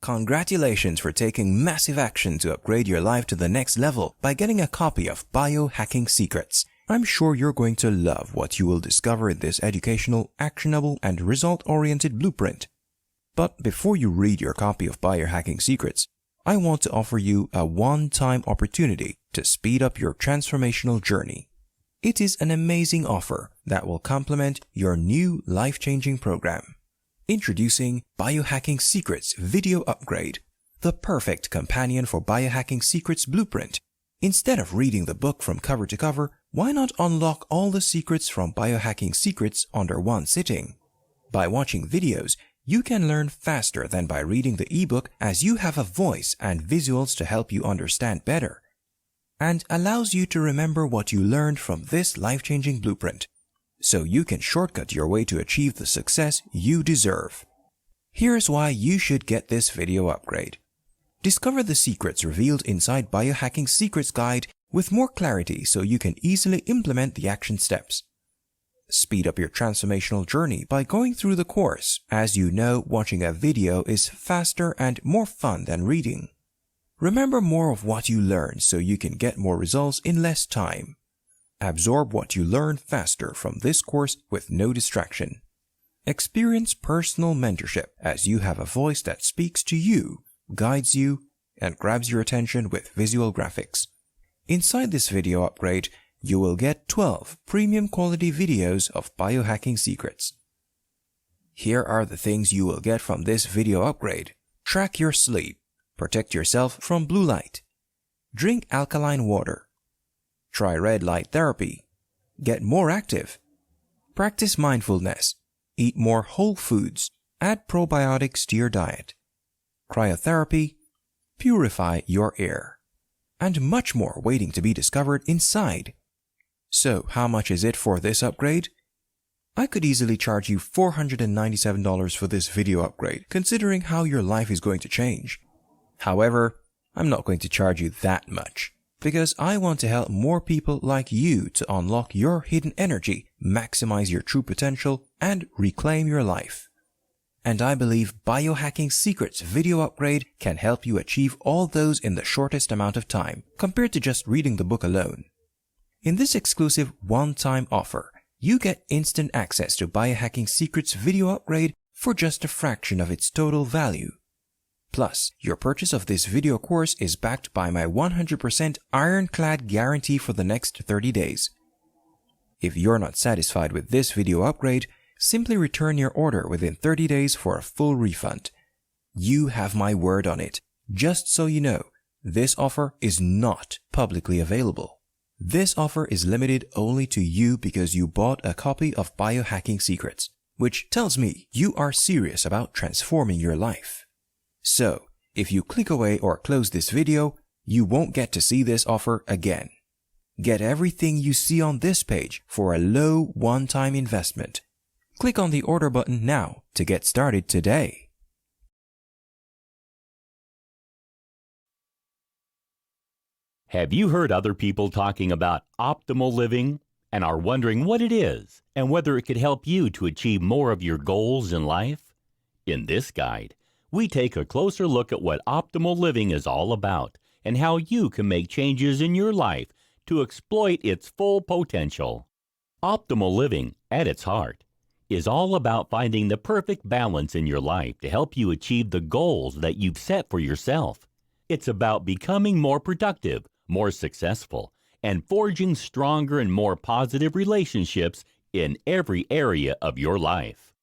Congratulations for taking massive action to upgrade your life to the next level by getting a copy of Biohacking Secrets. I'm sure you're going to love what you will discover in this educational, actionable, and result-oriented blueprint. But before you read your copy of Biohacking Secrets, I want to offer you a one-time opportunity to speed up your transformational journey. It is an amazing offer that will complement your new life-changing program. Introducing Biohacking Secrets Video Upgrade, the perfect companion for Biohacking Secrets Blueprint. Instead of reading the book from cover to cover, why not unlock all the secrets from Biohacking Secrets under one sitting? By watching videos, you can learn faster than by reading the ebook, as you have a voice and visuals to help you understand better, and allows you to remember what you learned from this life-changing blueprint, so you can shortcut your way to achieve the success you deserve. Here's why you should get this video upgrade. Discover the secrets revealed inside Biohacking Secrets Guide with more clarity so you can easily implement the action steps. Speed up your transformational journey by going through the course. As you know, watching a video is faster and more fun than reading. Remember more of what you learned so you can get more results in less time. Absorb what you learn faster from this course with no distraction. Experience personal mentorship as you have a voice that speaks to you, guides you, and grabs your attention with visual graphics. Inside this video upgrade, you will get 12 premium quality videos of Biohacking Secrets. Here are the things you will get from this video upgrade. Track your sleep. Protect yourself from blue light. Drink alkaline water. Try red light therapy. Get more active. Practice mindfulness. Eat more whole foods. Add probiotics to your diet. Cryotherapy. Purify your air. And much more waiting to be discovered inside. So, how much is it for this upgrade? I could easily charge you $497 for this video upgrade, considering how your life is going to change. However, I'm not going to charge you that much, because I want to help more people like you to unlock your hidden energy, maximize your true potential, and reclaim your life. And I believe Biohacking Secrets Video Upgrade can help you achieve all those in the shortest amount of time, compared to just reading the book alone. In this exclusive one-time offer, you get instant access to Biohacking Secrets Video Upgrade for just a fraction of its total value. Plus, your purchase of this video course is backed by my 100% ironclad guarantee for the next 30 days. If you're not satisfied with this video upgrade, simply return your order within 30 days for a full refund. You have my word on it. Just so you know, this offer is not publicly available. This offer is limited only to you because you bought a copy of Biohacking Secrets, which tells me you are serious about transforming your life. So, if you click away or close this video, you won't get to see this offer again. Get everything you see on this page for a low one-time investment. Click on the order button now to get started today. Have you heard other people talking about optimal living and are wondering what it is and whether it could help you to achieve more of your goals in life? In this guide, we take a closer look at what optimal living is all about and how you can make changes in your life to exploit its full potential. Optimal living, at its heart, is all about finding the perfect balance in your life to help you achieve the goals that you've set for yourself. It's about becoming more productive, more successful, and forging stronger and more positive relationships in every area of your life.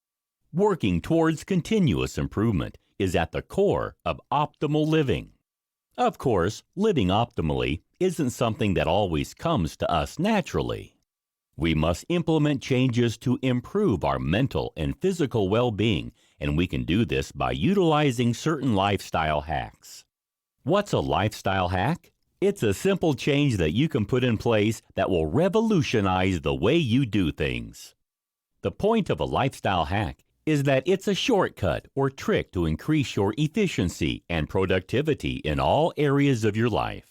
Working towards continuous improvement is at the core of optimal living. Of course, living optimally isn't something that always comes to us naturally. We must implement changes to improve our mental and physical well-being, and we can do this by utilizing certain lifestyle hacks. What's a lifestyle hack? It's a simple change that you can put in place that will revolutionize the way you do things. The point of a lifestyle hack is that it's a shortcut or trick to increase your efficiency and productivity in all areas of your life.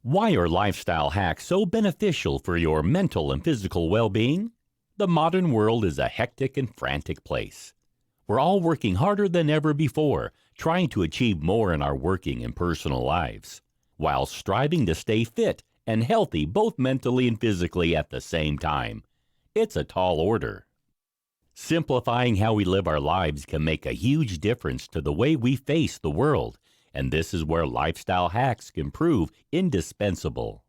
Why are lifestyle hacks so beneficial for your mental and physical well-being? The modern world is a hectic and frantic place. We're all working harder than ever before trying to achieve more in our working and personal lives, while striving to stay fit and healthy both mentally and physically at the same time. It's a tall order. Simplifying how we live our lives can make a huge difference to the way we face the world, and this is where lifestyle hacks can prove indispensable.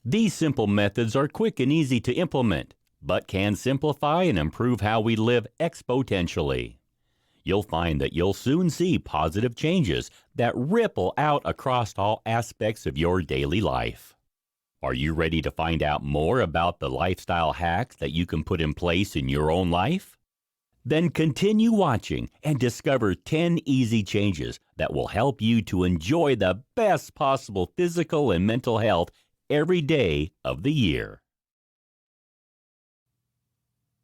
These simple methods are quick and easy to implement, but can simplify and improve how we live exponentially. You'll find that you'll soon see positive changes that ripple out across all aspects of your daily life. Are you ready to find out more about the lifestyle hacks that you can put in place in your own life? Then continue watching and discover 10 easy changes that will help you to enjoy the best possible physical and mental health every day of the year.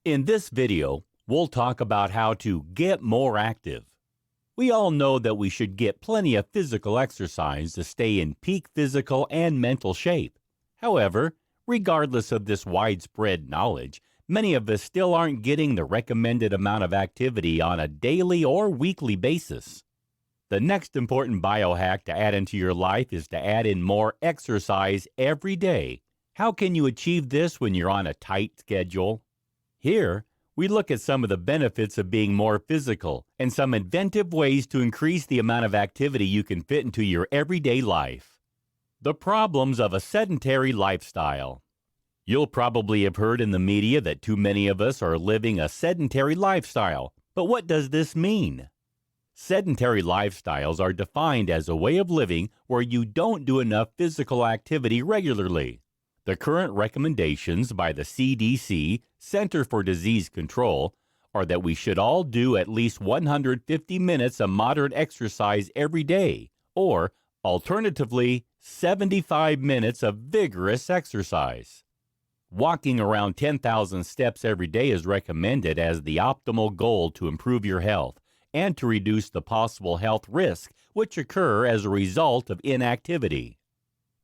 In this video, we'll talk about how to get more active. We all know that we should get plenty of physical exercise to stay in peak physical and mental shape. However, regardless of this widespread knowledge, many of us still aren't getting the recommended amount of activity on a daily or weekly basis. The next important biohack to add into your life is to add in more exercise every day. How can you achieve this when you're on a tight schedule? Here, we look at some of the benefits of being more physical and some inventive ways to increase the amount of activity you can fit into your everyday life. The problems of a sedentary lifestyle. You'll probably have heard in the media that too many of us are living a sedentary lifestyle. But what does this mean? Sedentary lifestyles are defined as a way of living where you don't do enough physical activity regularly. The current recommendations by the CDC, Center for Disease Control, are that we should all do at least 150 minutes of moderate exercise every day, or alternatively, 75 minutes of vigorous exercise. Walking around 10,000 steps every day is recommended as the optimal goal to improve your health and to reduce the possible health risks which occur as a result of inactivity.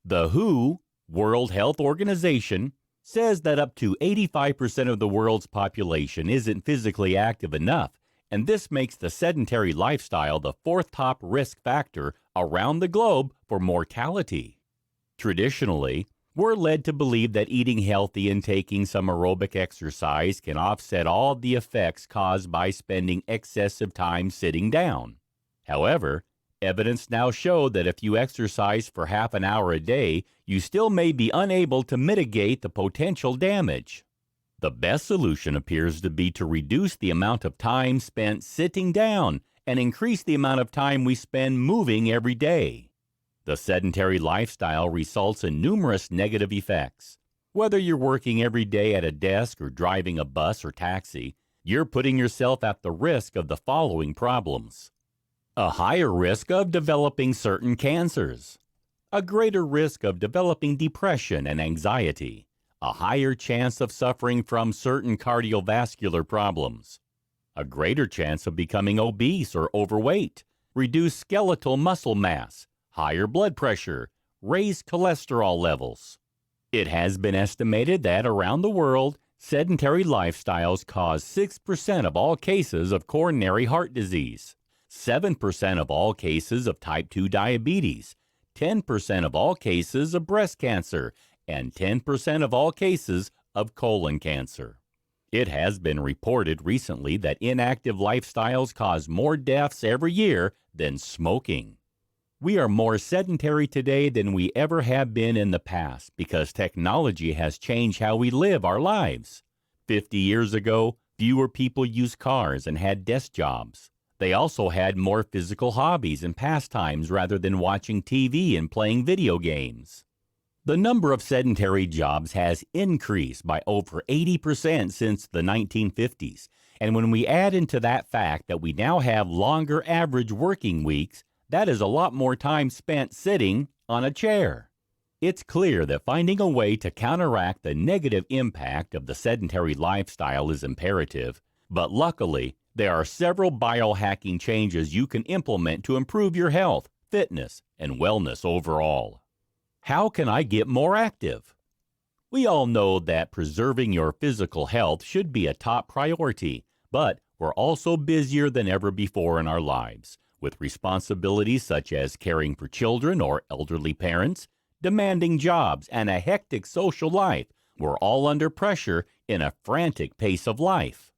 The WHO, World Health Organization, says that up to 85% of the world's population isn't physically active enough, and this makes the sedentary lifestyle the fourth top risk factor around the globe for mortality. Traditionally, we're led to believe that eating healthy and taking some aerobic exercise can offset all the effects caused by spending excessive time sitting down. However, evidence now shows that if you exercise for half an hour a day, you still may be unable to mitigate the potential damage. The best solution appears to be to reduce the amount of time spent sitting down and increase the amount of time we spend moving every day. The sedentary lifestyle results in numerous negative effects. Whether you're working every day at a desk or driving a bus or taxi, you're putting yourself at the risk of the following problems: a higher risk of developing certain cancers, a greater risk of developing depression and anxiety, a higher chance of suffering from certain cardiovascular problems, a greater chance of becoming obese or overweight, reduced skeletal muscle mass, higher blood pressure, raised cholesterol levels. It has been estimated that around the world, sedentary lifestyles cause 6% of all cases of coronary heart disease, 7% of all cases of type 2 diabetes, 10% of all cases of breast cancer, and 10% of all cases of colon cancer. It has been reported recently that inactive lifestyles cause more deaths every year than smoking. We are more sedentary today than we ever have been in the past because technology has changed how we live our lives. 50 years ago, fewer people used cars and had desk jobs. They also had more physical hobbies and pastimes rather than watching TV and playing video games. The number of sedentary jobs has increased by over 80% since the 1950s, and when we add into that fact that we now have longer average working weeks, that is a lot more time spent sitting on a chair. It's clear that finding a way to counteract the negative impact of the sedentary lifestyle is imperative, but luckily, there are several biohacking changes you can implement to improve your health, fitness, and wellness overall. How can I get more active? We all know that preserving your physical health should be a top priority, but we're also busier than ever before in our lives. with responsibilities such as caring for children or elderly parents, demanding jobs, and a hectic social life. We're all under pressure in a frantic pace of life.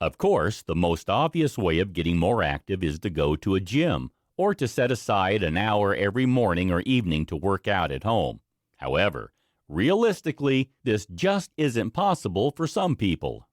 Of course, the most obvious way of getting more active is to go to a gym or to set aside an hour every morning or evening to work out at home. However, realistically, this just isn't possible for some people.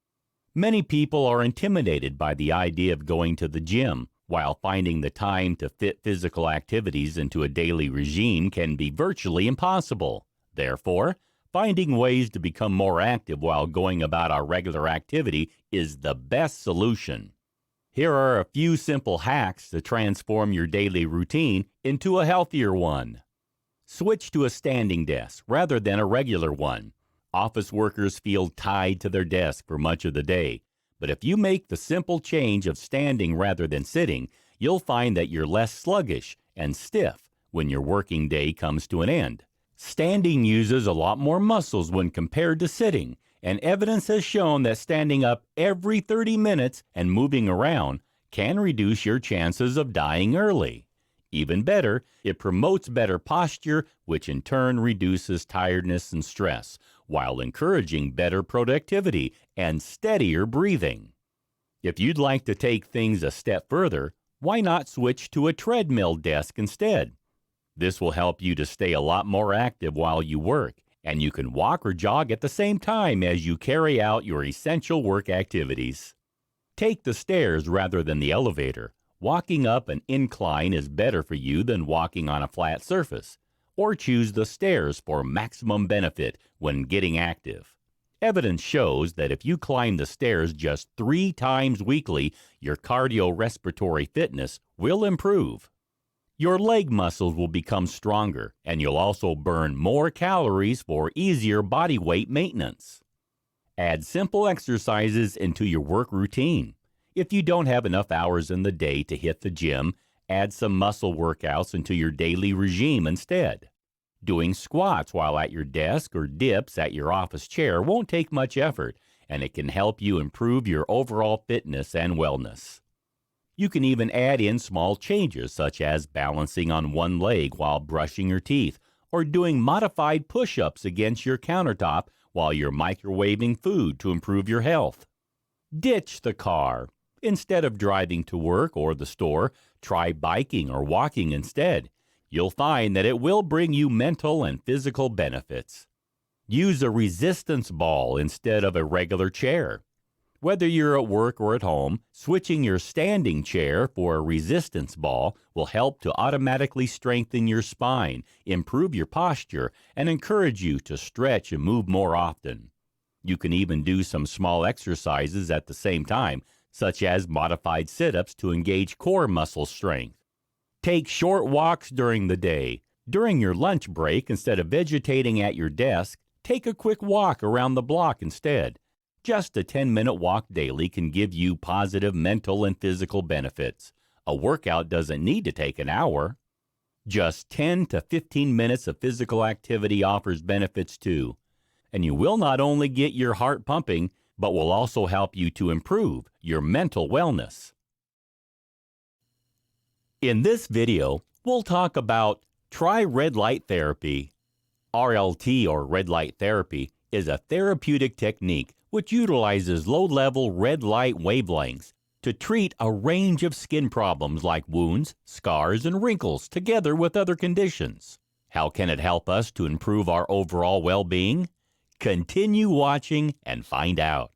Many people are intimidated by the idea of going to the gym, while finding the time to fit physical activities into a daily regime can be virtually impossible. Therefore, finding ways to become more active while going about our regular activity is the best solution. Here are a few simple hacks to transform your daily routine into a healthier one. Switch to a standing desk rather than a regular one. Office workers feel tied to their desk for much of the day, but if you make the simple change of standing rather than sitting, you'll find that you're less sluggish and stiff when your working day comes to an end. Standing uses a lot more muscles when compared to sitting, and evidence has shown that standing up every 30 minutes and moving around can reduce your chances of dying early. Even better, it promotes better posture, which in turn reduces tiredness and stress, while encouraging better productivity and steadier breathing. If you'd like to take things a step further, why not switch to a treadmill desk instead? This will help you to stay a lot more active while you work, and you can walk or jog at the same time as you carry out your essential work activities. Take the stairs rather than the elevator. Walking up an incline is better for you than walking on a flat surface. Or choose the stairs for maximum benefit when getting active. Evidence shows that if you climb the stairs just 3 times weekly, your cardiorespiratory fitness will improve. Your leg muscles will become stronger, and you'll also burn more calories for easier body weight maintenance. Add simple exercises into your work routine. If you don't have enough hours in the day to hit the gym, add some muscle workouts into your daily regime instead. Doing squats while at your desk or dips at your office chair won't take much effort, and it can help you improve your overall fitness and wellness. You can even add in small changes such as balancing on one leg while brushing your teeth or doing modified push-ups against your countertop while you're microwaving food to improve your health. Ditch the car. Instead of driving to work or the store, try biking or walking instead. You'll find that it will bring you mental and physical benefits. Use a resistance ball instead of a regular chair. Whether you're at work or at home, switching your standing chair for a resistance ball will help to automatically strengthen your spine, improve your posture, and encourage you to stretch and move more often. You can even do some small exercises at the same time, such as modified sit-ups to engage core muscle strength. Take short walks during the day. During your lunch break, instead of vegetating at your desk, take a quick walk around the block instead. Just a 10-minute walk daily can give you positive mental and physical benefits. A workout doesn't need to take an hour. Just 10 to 15 minutes of physical activity offers benefits too. And you will not only get your heart pumping, but will also help you to improve your mental wellness. In this video, we'll talk about try red light therapy. RLT, or red light therapy, is a therapeutic technique which utilizes low-level red light wavelengths to treat a range of skin problems like wounds, scars, and wrinkles together with other conditions. How can it help us to improve our overall well-being? Continue watching and find out.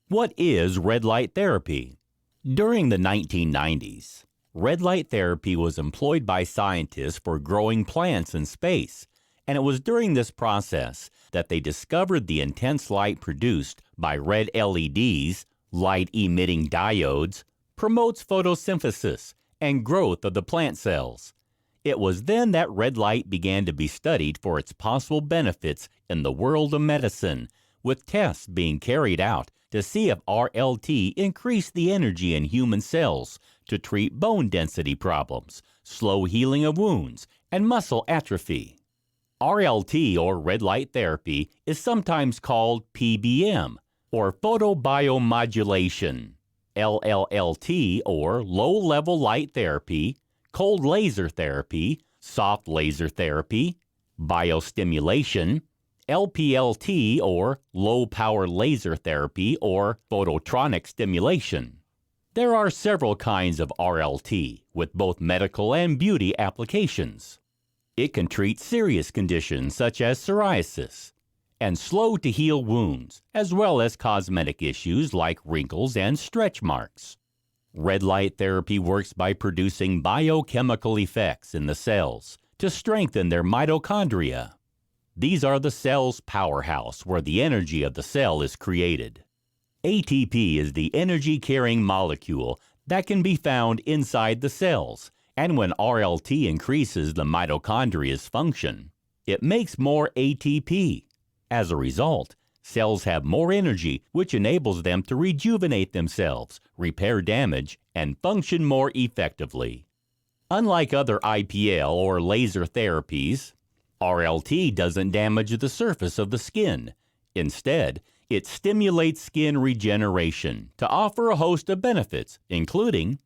What is red light therapy? During the 1990s, red light therapy was employed by scientists for growing plants in space, and it was during this process that they discovered the intense light produced by red LEDs, light-emitting diodes, promotes photosynthesis and growth of the plant cells. It was then that red light began to be studied for its possible benefits in the world of medicine, with tests being carried out to see if RLT increased the energy in human cells to treat bone density problems, slow healing of wounds, and muscle atrophy. RLT, or red light therapy, is sometimes called PBM, or photobiomodulation. LLLT or low-level light therapy, cold laser therapy, soft laser therapy, biostimulation, LPLT or low-power laser therapy or phototronic stimulation. There are several kinds of RLT with both medical and beauty applications. It can treat serious conditions such as psoriasis and slow-to-heal wounds, as well as cosmetic issues like wrinkles and stretch marks. Red light therapy works by producing biochemical effects in the cells to strengthen their mitochondria. These are the cell's powerhouse where the energy of the cell is created. ATP is the energy-carrying molecule that can be found inside the cells, and when RLT increases the mitochondria's function, it makes more ATP. As a result, cells have more energy, which enables them to rejuvenate themselves, repair damage, and function more effectively. Unlike other IPL or laser therapies, RLT doesn't damage the surface of the skin. Instead, it stimulates skin regeneration to offer a host of benefits, including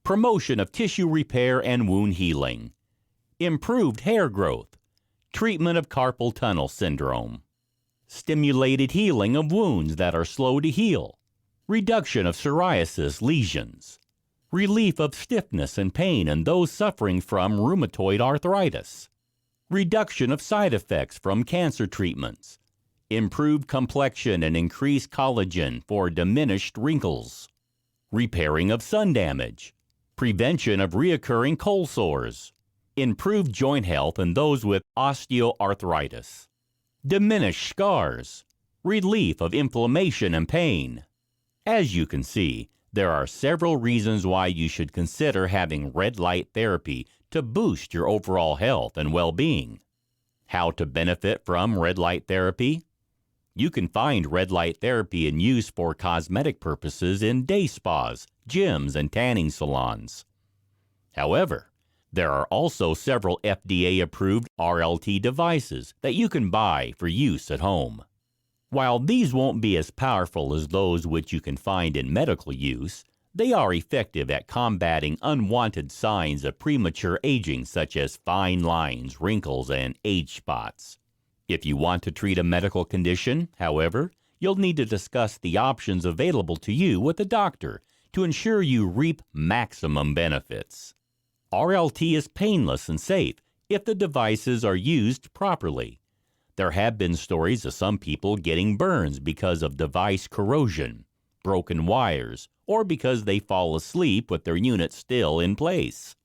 promotion of tissue repair and wound healing, improved hair growth, treatment of carpal tunnel syndrome, stimulated healing of wounds that are slow to heal, reduction of psoriasis lesions, relief of stiffness and pain in those suffering from rheumatoid arthritis, reduction of side effects from cancer treatments, improved complexion and increased collagen for diminished wrinkles, repairing of sun damage, prevention of recurring cold sores, improved joint health in those with osteoarthritis, diminished scars, relief of inflammation and pain. As you can see, there are several reasons why you should consider having red light therapy to boost your overall health and well-being. How to benefit from red light therapy? You can find red light therapy in use for cosmetic purposes in day spas, gyms, and tanning salons. However, there are also several FDA-approved RLT devices that you can buy for use at home. While these won't be as powerful as those which you can find in medical use, they are effective at combating unwanted signs of premature aging such as fine lines, wrinkles, and age spots. If you want to treat a medical condition, however, you'll need to discuss the options available to you with a doctor to ensure you reap maximum benefits. RLT is painless and safe if the devices are used properly. There have been stories of some people getting burns because of device corrosion, broken wires, or because they fall asleep with their unit still in place.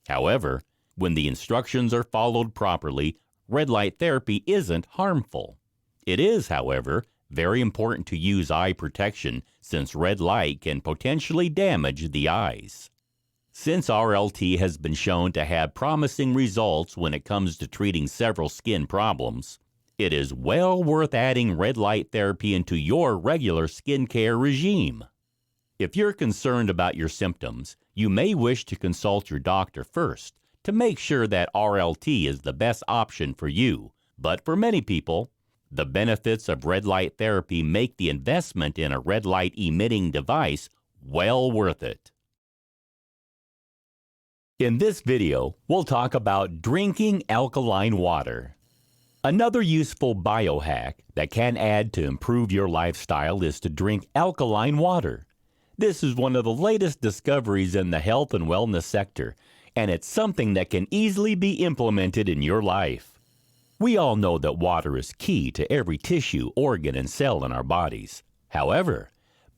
However, when the instructions are followed properly, red light therapy isn't harmful. It is, however, very important to use eye protection since red light can potentially damage the eyes. Since RLT has been shown to have promising results when it comes to treating several skin problems, it is well worth adding red light therapy into your regular skincare regime. If you're concerned about your symptoms, you may wish to consult your doctor first to make sure that RLT is the best option for you. But for many people, the benefits of red light therapy make the investment in a red light emitting device well worth it. In this video, we'll talk about drinking alkaline water. Another useful biohack that can add to improve your lifestyle is to drink alkaline water. This is one of the latest discoveries in the health and wellness sector, and it's something that can easily be implemented in your life. We all know that water is key to every tissue, organ, and cell in our bodies. However,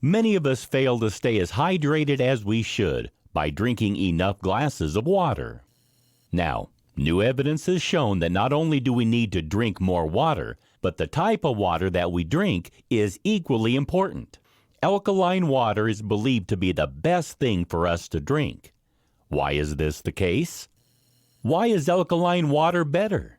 many of us fail to stay as hydrated as we should by drinking enough glasses of water. Now, new evidence has shown that not only do we need to drink more water, but the type of water that we drink is equally important. Alkaline water is believed to be the best thing for us to drink. Why is this the case? Why is alkaline water better?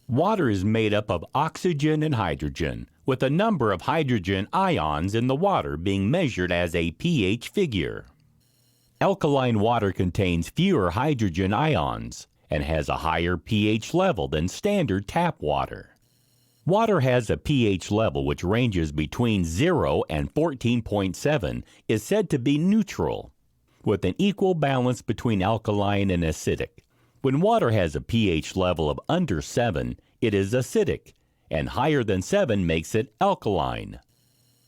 Water is made up of oxygen and hydrogen, with a number of hydrogen ions in the water being measured as a pH figure. Alkaline water contains fewer hydrogen ions and has a higher pH level than standard tap water. Water has a pH level which ranges between 0 and 14.7, is said to be neutral, with an equal balance between alkaline and acidic. When water has a pH level of under 7, it is acidic, and higher than 7 makes it alkaline.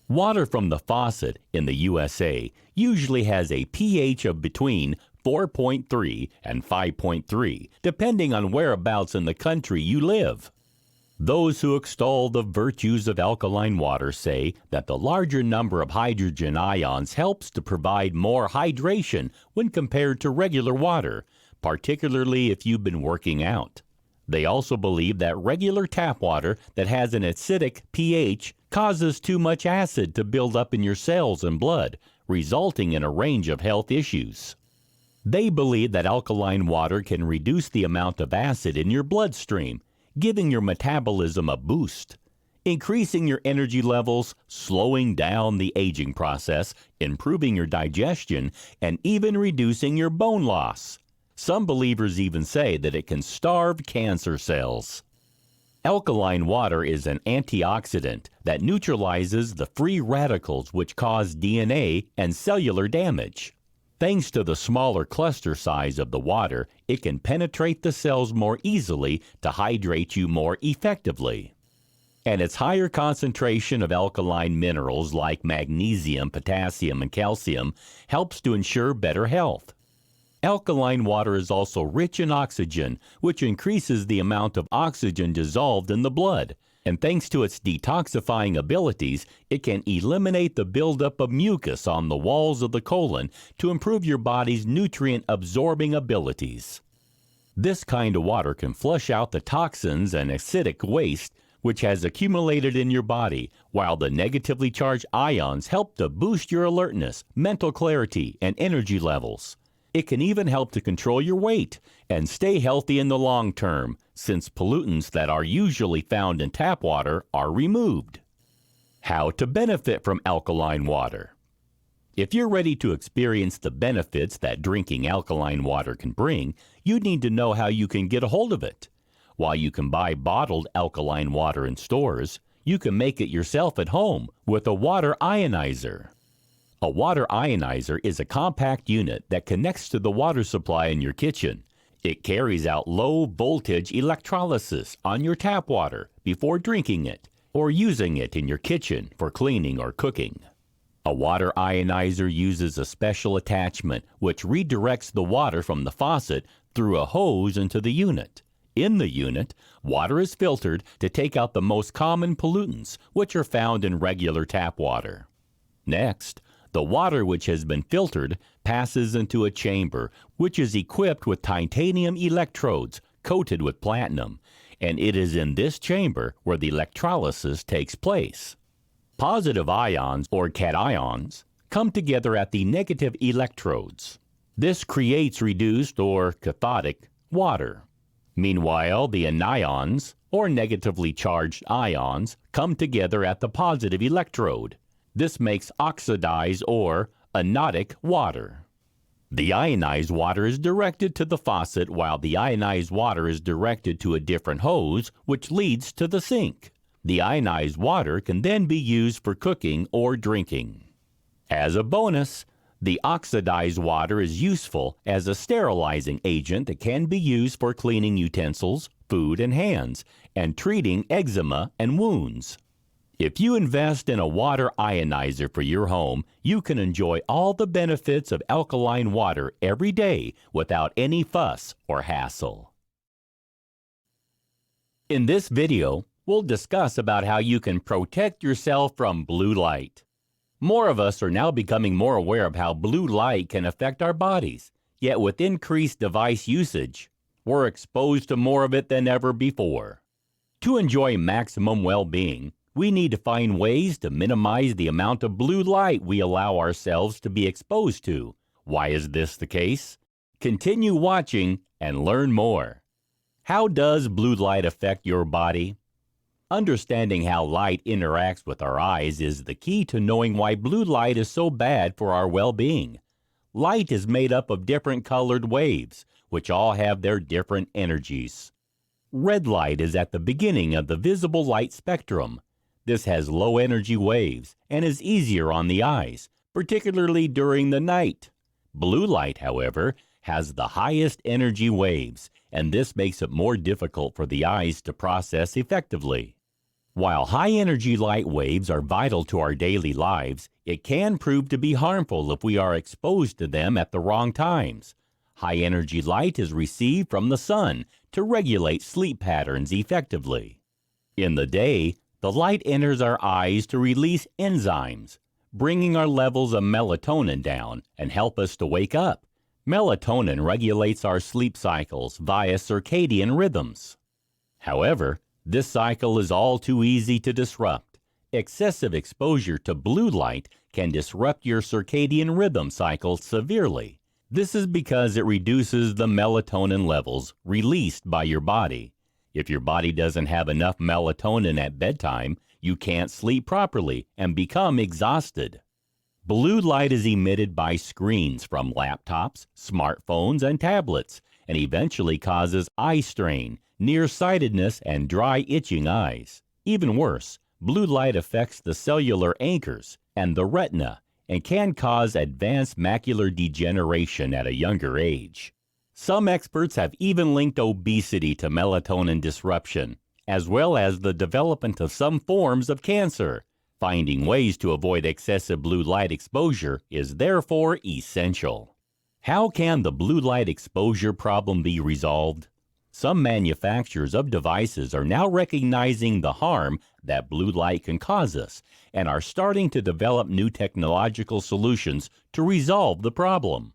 Water from the faucet in the USA usually has a pH of between 4.3 and 5.3, depending on whereabouts in the country you live. Those who extol the virtues of alkaline water say that the larger number of hydrogen ions helps to provide more hydration when compared to regular water, particularly if you've been working out. They also believe that regular tap water that has an acidic pH causes too much acid to build up in your cells and blood, resulting in a range of health issues. They believe that alkaline water can reduce the amount of acid in your bloodstream, giving your metabolism a boost, increasing your energy levels, slowing down the aging process, improving your digestion, and even reducing your bone loss. Some believers even say that it can starve cancer cells. Alkaline water is an antioxidant that neutralizes the free radicals which cause DNA and cellular damage. Thanks to the smaller cluster size of the water, it can penetrate the cells more easily to hydrate you more effectively. And its higher concentration of alkaline minerals like magnesium, potassium, and calcium helps to ensure better health. Alkaline water is also rich in oxygen, which increases the amount of oxygen dissolved in the blood. And thanks to its detoxifying abilities, it can eliminate the buildup of mucus on the walls of the colon to improve your body's nutrient-absorbing abilities. This kind of water can flush out the toxins and acidic waste which has accumulated in your body, while the negatively charged ions help to boost your alertness, mental clarity, and energy levels. It can even help to control your weight and stay healthy in the long term, since pollutants that are usually found in tap water are removed. How to benefit from alkaline water. If you're ready to experience the benefits that drinking alkaline water can bring, you need to know how you can get a hold of it. While you can buy bottled alkaline water in stores, you can make it yourself at home with a water ionizer. A water ionizer is a compact unit that connects to the water supply in your kitchen. It carries out low-voltage electrolysis on your tap water before drinking it or using it in your kitchen for cleaning or cooking. A water ionizer uses a special attachment which redirects the water from the faucet through a hose into the unit. In the unit, water is filtered to take out the most common pollutants, which are found in regular tap water. Next, the water which has been filtered passes into a chamber which is equipped with titanium electrodes coated with platinum, and it is in this chamber where the electrolysis takes place. Positive ions, or cations, come together at the negative electrodes. This creates reduced, or cathodic, water. Meanwhile, the anions, or negatively charged ions, come together at the positive electrode. This makes oxidized or anodic water. The ionized water is directed to the faucet while the ionized water is directed to a different hose which leads to the sink. The ionized water can then be used for cooking or drinking. As a bonus, the oxidized water is useful as a sterilizing agent that can be used for cleaning utensils, food, and hands, and treating eczema and wounds. If you invest in a water ionizer for your home, you can enjoy all the benefits of alkaline water every day without any fuss or hassle. In this video, we'll discuss about how you can protect yourself from blue light. More of us are now becoming more aware of how blue light can affect our bodies, yet with increased device usage, we're exposed to more of it than ever before. To enjoy maximum well-being, we need to find ways to minimize the amount of blue light we allow ourselves to be exposed to. Why is this the case? Continue watching and learn more. How does blue light affect your body? Understanding how light interacts with our eyes is the key to knowing why blue light is so bad for our well-being. Light is made up of different colored waves, which all have their different energies. Red light is at the beginning of the visible light spectrum. This has low energy waves and is easier on the eyes, particularly during the night. Blue light, however, has the highest energy waves, and this makes it more difficult for the eyes to process effectively. While high-energy light waves are vital to our daily lives, it can prove to be harmful if we are exposed to them at the wrong times. High-energy light is received from the sun to regulate sleep patterns effectively. In the day, the light enters our eyes to release enzymes, bringing our levels of melatonin down and help us to wake up. Melatonin regulates our sleep cycles via circadian rhythms. However, this cycle is all too easy to disrupt. Excessive exposure to blue light can disrupt your circadian rhythm cycle severely. This is because it reduces the melatonin levels released by your body. If your body doesn't have enough melatonin at bedtime, you can't sleep properly and become exhausted. Blue light is emitted by screens from laptops, smartphones, and tablets, and eventually causes eye strain, nearsightedness, and dry, itching eyes. Even worse, blue light affects the cellular anchors and the retina and can cause advanced macular degeneration at a younger age. Some experts have even linked obesity to melatonin disruption, as well as the development of some forms of cancer. Finding ways to avoid excessive blue light exposure is therefore essential. How can the blue light exposure problem be resolved? Some manufacturers of devices are now recognizing the harm that blue light can cause us and are starting to develop new technological solutions to resolve the problem.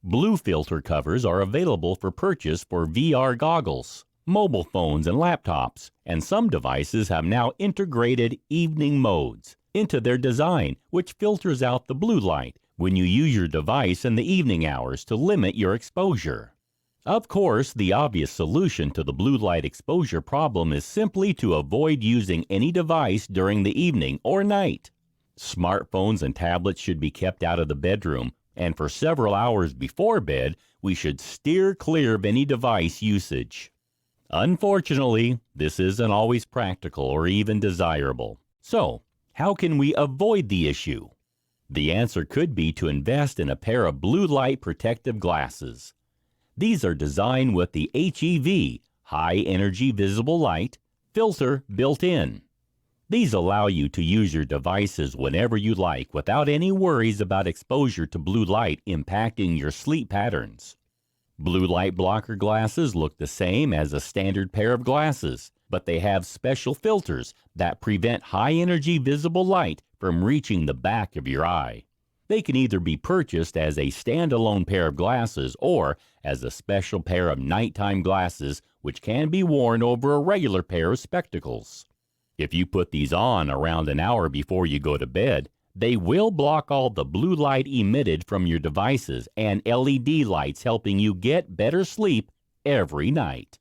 Blue filter covers are available for purchase for VR goggles, mobile phones, and laptops, and some devices have now integrated evening modes into their design, which filters out the blue light when you use your device in the evening hours to limit your exposure. Of course, the obvious solution to the blue light exposure problem is simply to avoid using any device during the evening or night. Smartphones and tablets should be kept out of the bedroom, and for several hours before bed, we should steer clear of any device usage. Unfortunately, this isn't always practical or even desirable. So, how can we avoid the issue? The answer could be to invest in a pair of blue light protective glasses. These are designed with the HEV, High Energy Visible Light, filter built in. These allow you to use your devices whenever you like without any worries about exposure to blue light impacting your sleep patterns. Blue light blocker glasses look the same as a standard pair of glasses, but they have special filters that prevent high-energy visible light from reaching the back of your eye. They can either be purchased as a standalone pair of glasses or as a special pair of nighttime glasses which can be worn over a regular pair of spectacles. If you put these on around an hour before you go to bed, they will block all the blue light emitted from your devices and LED lights, helping you get better sleep every night.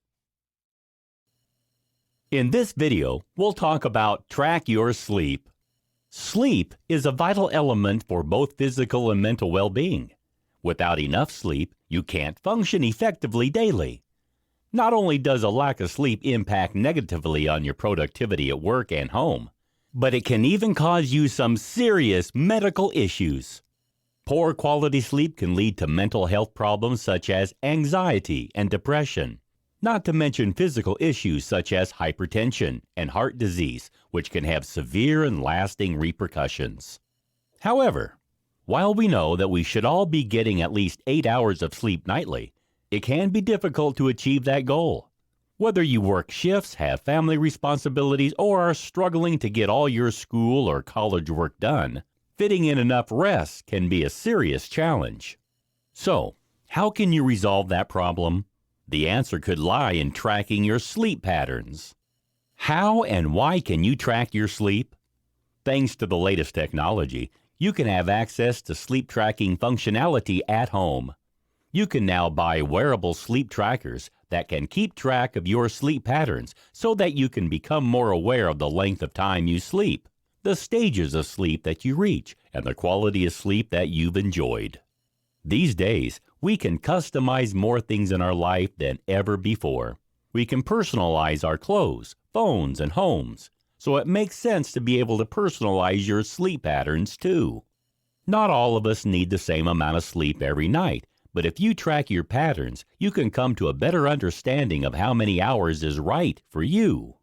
In this video, we'll talk about track your sleep. Sleep is a vital element for both physical and mental well-being. Without enough sleep, you can't function effectively daily. Not only does a lack of sleep impact negatively on your productivity at work and home, but it can even cause you some serious medical issues. Poor quality sleep can lead to mental health problems such as anxiety and depression, not to mention physical issues such as hypertension and heart disease, which can have severe and lasting repercussions. However, while we know that we should all be getting at least 8 hours of sleep nightly, it can be difficult to achieve that goal. Whether you work shifts, have family responsibilities, or are struggling to get all your school or college work done, fitting in enough rest can be a serious challenge. So, how can you resolve that problem? The answer could lie in tracking your sleep patterns. How and why can you track your sleep? Thanks to the latest technology, you can have access to sleep tracking functionality at home. You can now buy wearable sleep trackers that can keep track of your sleep patterns so that you can become more aware of the length of time you sleep, the stages of sleep that you reach, and the quality of sleep that you've enjoyed. These days, we can customize more things in our life than ever before. We can personalize our clothes, phones, and homes, so it makes sense to be able to personalize your sleep patterns too. Not all of us need the same amount of sleep every night, but if you track your patterns, you can come to a better understanding of how many hours is right for you.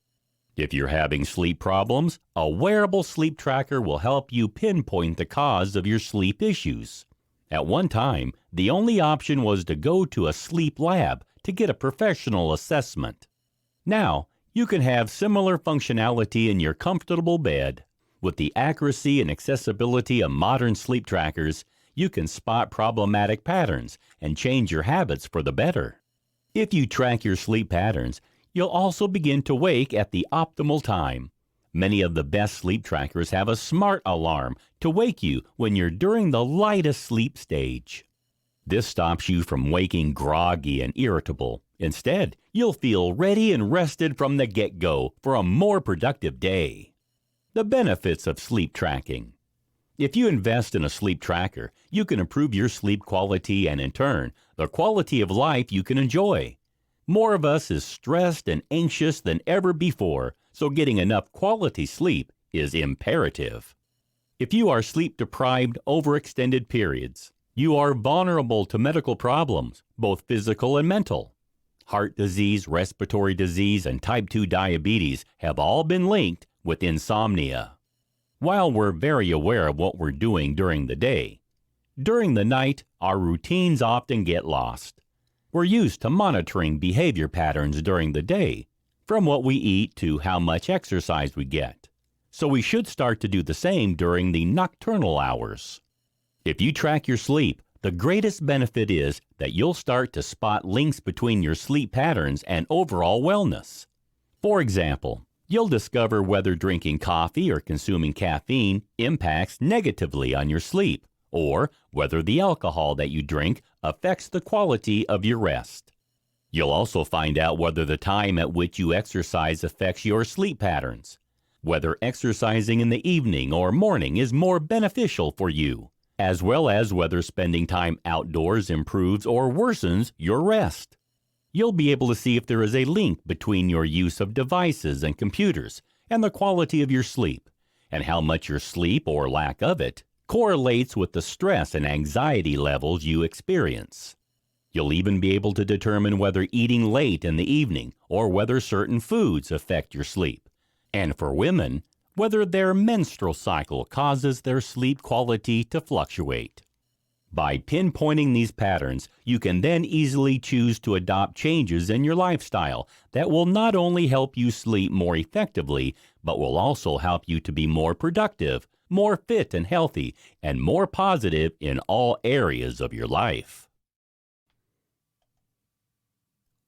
If you're having sleep problems, a wearable sleep tracker will help you pinpoint the cause of your sleep issues. At one time, the only option was to go to a sleep lab to get a professional assessment. Now, you can have similar functionality in your comfortable bed. With the accuracy and accessibility of modern sleep trackers, you can spot problematic patterns and change your habits for the better. If you track your sleep patterns, you'll also begin to wake at the optimal time. Many of the best sleep trackers have a smart alarm to wake you when you're during the lightest sleep stage. This stops you from waking groggy and irritable. Instead, you'll feel ready and rested from the get-go for a more productive day. The benefits of sleep tracking. If you invest in a sleep tracker, you can improve your sleep quality and, in turn, the quality of life you can enjoy. More of us is stressed and anxious than ever before, so getting enough quality sleep is imperative. If you are sleep deprived over extended periods, you are vulnerable to medical problems, both physical and mental. Heart disease, respiratory disease, and type 2 diabetes have all been linked with insomnia. While we're very aware of what we're doing during the day, during the night, our routines often get lost. We're used to monitoring behavior patterns during the day, from what we eat to how much exercise we get. So we should start to do the same during the nocturnal hours. If you track your sleep, the greatest benefit is that you'll start to spot links between your sleep patterns and overall wellness. For example, you'll discover whether drinking coffee or consuming caffeine impacts negatively on your sleep, or whether the alcohol that you drink affects the quality of your rest. You'll also find out whether the time at which you exercise affects your sleep patterns, whether exercising in the evening or morning is more beneficial for you, as well as whether spending time outdoors improves or worsens your rest. You'll be able to see if there is a link between your use of devices and computers and the quality of your sleep, and how much your sleep, or lack of it, correlates with the stress and anxiety levels you experience. You'll even be able to determine whether eating late in the evening or whether certain foods affect your sleep. And for women, whether their menstrual cycle causes their sleep quality to fluctuate. By pinpointing these patterns, you can then easily choose to adopt changes in your lifestyle that will not only help you sleep more effectively, but will also help you to be more productive, more fit and healthy, and more positive in all areas of your life.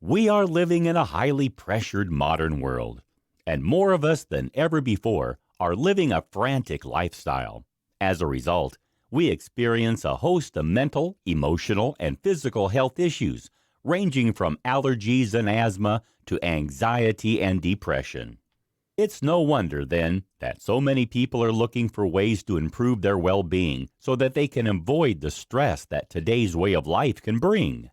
We are living in a highly pressured modern world, and more of us than ever before are living a frantic lifestyle. As a result, we experience a host of mental, emotional, and physical health issues, ranging from allergies and asthma to anxiety and depression. It's no wonder, then, that so many people are looking for ways to improve their well-being so that they can avoid the stress that today's way of life can bring.